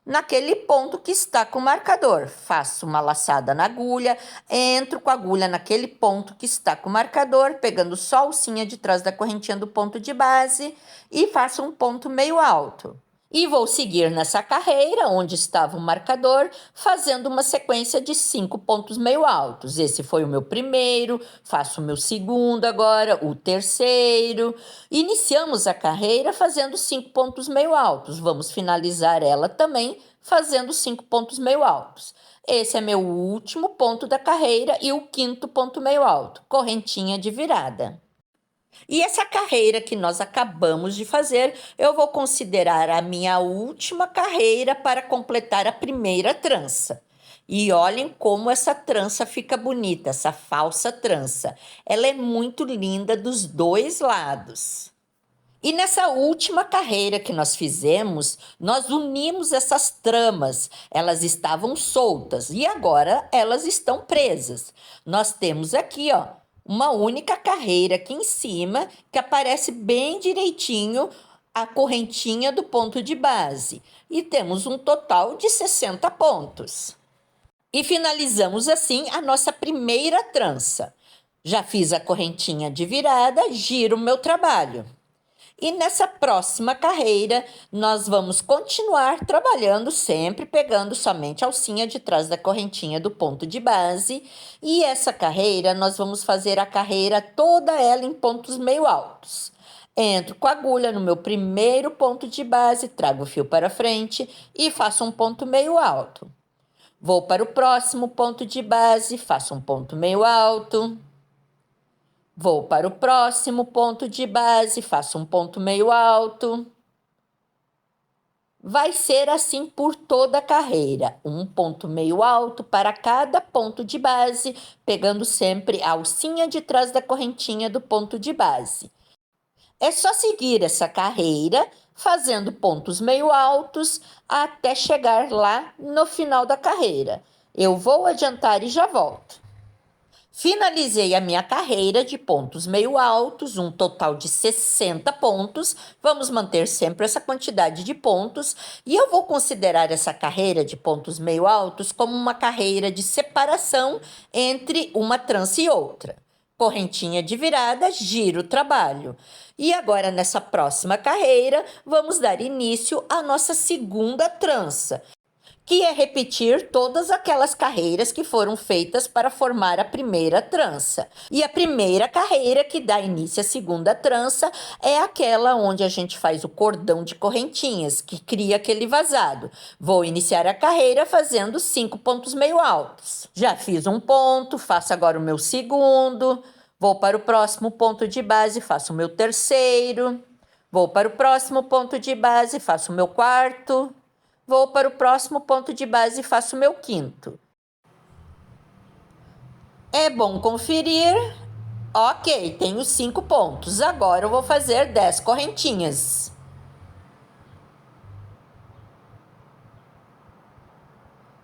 naquele ponto que está com o marcador. Faço uma laçada na agulha, entro com a agulha naquele ponto que está com o marcador, pegando só a alcinha de trás da correntinha do ponto de base e faço um ponto meio alto. E vou seguir nessa carreira, onde estava o marcador, fazendo uma sequência de 5 pontos meio altos. Esse foi o meu primeiro, faço o meu segundo agora, o terceiro. Iniciamos a carreira fazendo 5 pontos meio altos. Vamos finalizar ela também fazendo 5 pontos meio altos. Esse é meu último ponto da carreira e o quinto ponto meio alto, correntinha de virada. E essa carreira que nós acabamos de fazer, eu vou considerar a minha última carreira para completar a primeira trança. E olhem como essa trança fica bonita, essa falsa trança. Ela é muito linda dos dois lados. E nessa última carreira que nós fizemos, nós unimos essas tramas. Elas estavam soltas e agora elas estão presas. Nós temos aqui, ó, uma única carreira aqui em cima que aparece bem direitinho a correntinha do ponto de base. E temos um total de 60 pontos. E finalizamos assim a nossa primeira trança. Já fiz a correntinha de virada, giro o meu trabalho. E nessa próxima carreira, nós vamos continuar trabalhando sempre pegando somente a alcinha de trás da correntinha do ponto de base. E essa carreira, nós vamos fazer a carreira toda ela em pontos meio altos. Entro com a agulha no meu primeiro ponto de base, trago o fio para frente e faço um ponto meio alto. Vou para o próximo ponto de base, faço um ponto meio alto. Vou para o próximo ponto de base, faço um ponto meio alto. Vai ser assim por toda a carreira, um ponto meio alto para cada ponto de base, pegando sempre a alcinha de trás da correntinha do ponto de base. É só seguir essa carreira, fazendo pontos meio altos até chegar lá no final da carreira. Eu vou adiantar e já volto. Finalizei a minha carreira de pontos meio altos, um total de 60 pontos. Vamos manter sempre essa quantidade de pontos. E eu vou considerar essa carreira de pontos meio altos como uma carreira de separação entre uma trança e outra. Correntinha de virada, giro o trabalho. E agora, nessa próxima carreira, vamos dar início à nossa segunda trança, que é repetir todas aquelas carreiras que foram feitas para formar a primeira trança. E a primeira carreira que dá início à segunda trança é aquela onde a gente faz o cordão de correntinhas, que cria aquele vazado. Vou iniciar a carreira fazendo 5 pontos meio altos. Já fiz um ponto, faço agora o meu segundo. Vou para o próximo ponto de base, faço o meu terceiro. Vou para o próximo ponto de base, faço o meu quarto. Vou para o próximo ponto de base e faço o meu quinto. É bom conferir. Ok, tenho 5 pontos. Agora eu vou fazer 10 correntinhas.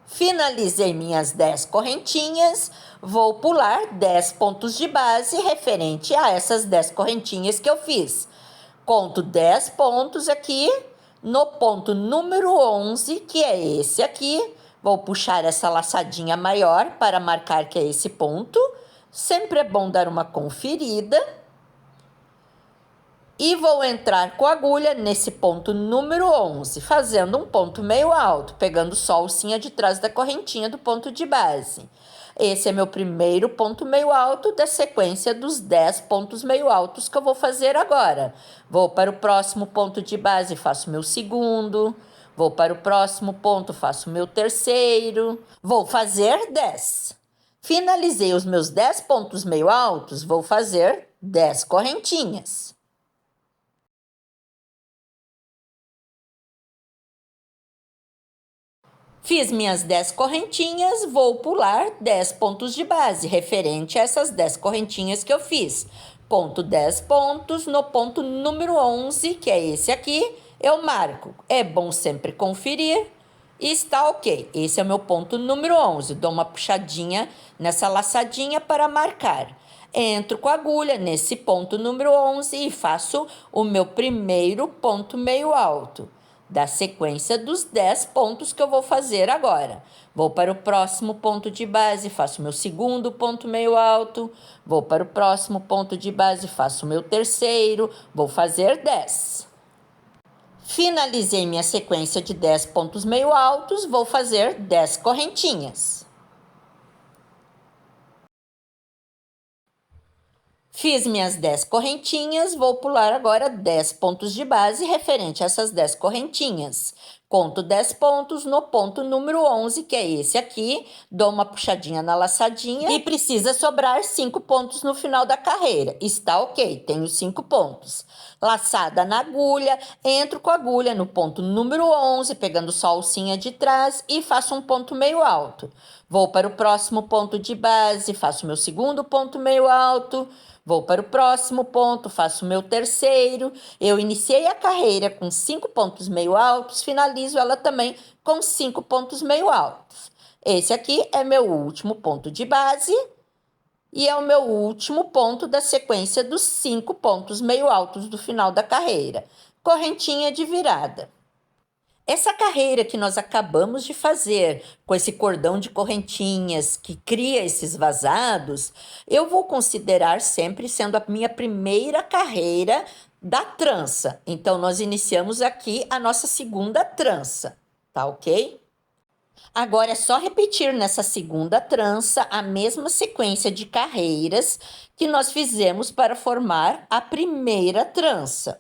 Finalizei minhas 10 correntinhas. Vou pular 10 pontos de base referente a essas 10 correntinhas que eu fiz. Conto 10 pontos aqui. No ponto número 11, que é esse aqui, vou puxar essa laçadinha maior para marcar que é esse ponto. Sempre é bom dar uma conferida. E vou entrar com a agulha nesse ponto número 11, fazendo um ponto meio alto, pegando só a alcinha de trás da correntinha do ponto de base. Esse é meu primeiro ponto meio alto da sequência dos 10 pontos meio altos que eu vou fazer agora. Vou para o próximo ponto de base, faço meu segundo. Vou para o próximo ponto, faço meu terceiro. Vou fazer 10. Finalizei os meus 10 pontos meio altos, vou fazer 10 correntinhas. Fiz minhas 10 correntinhas, vou pular 10 pontos de base, referente a essas 10 correntinhas que eu fiz. Ponto 10 pontos, no ponto número 11, que é esse aqui, eu marco. É bom sempre conferir e está ok. Esse é o meu ponto número 11. Dou uma puxadinha nessa laçadinha para marcar. Entro com a agulha nesse ponto número 11 e faço o meu primeiro ponto meio alto da sequência dos 10 pontos que eu vou fazer agora. Vou para o próximo ponto de base, faço meu segundo ponto meio alto. Vou para o próximo ponto de base, faço meu terceiro. Vou fazer 10. Finalizei minha sequência de 10 pontos meio altos, vou fazer 10 correntinhas. Fiz minhas 10 correntinhas, vou pular agora 10 pontos de base referente a essas 10 correntinhas. Conto 10 pontos no ponto número 11, que é esse aqui, dou uma puxadinha na laçadinha e precisa sobrar 5 pontos no final da carreira. Está ok, tenho 5 pontos. Laçada na agulha, entro com a agulha no ponto número 11, pegando só a alcinha de trás e faço um ponto meio alto. Vou para o próximo ponto de base, faço meu segundo ponto meio alto. Vou para o próximo ponto, faço o meu terceiro. Eu iniciei a carreira com 5 pontos meio altos, finalizo ela também com 5 pontos meio altos. Esse aqui é meu último ponto de base e é o meu último ponto da sequência dos 5 pontos meio altos do final da carreira. Correntinha de virada. Essa carreira que nós acabamos de fazer com esse cordão de correntinhas que cria esses vazados, eu vou considerar sempre sendo a minha primeira carreira da trança. Então, nós iniciamos aqui a nossa segunda trança, tá ok? Agora é só repetir nessa segunda trança a mesma sequência de carreiras que nós fizemos para formar a primeira trança.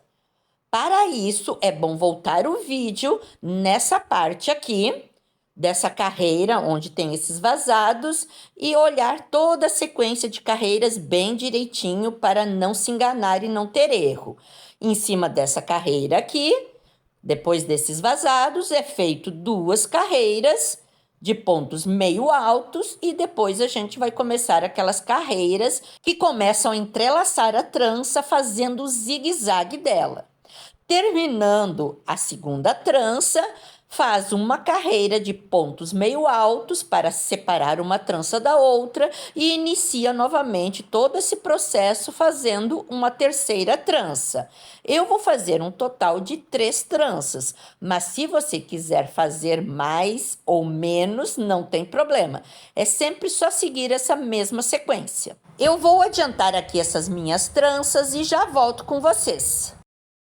Para isso, é bom voltar o vídeo nessa parte aqui, dessa carreira onde tem esses vazados, e olhar toda a sequência de carreiras bem direitinho para não se enganar e não ter erro. Em cima dessa carreira aqui, depois desses vazados, é feito 2 carreiras de pontos meio altos e depois a gente vai começar aquelas carreiras que começam a entrelaçar a trança fazendo o zigue-zague dela. Terminando a segunda trança, faz uma carreira de pontos meio altos para separar uma trança da outra e inicia novamente todo esse processo fazendo uma terceira trança. Eu vou fazer um total de 3 tranças, mas se você quiser fazer mais ou menos, não tem problema. É sempre só seguir essa mesma sequência. Eu vou adiantar aqui essas minhas tranças e já volto com vocês.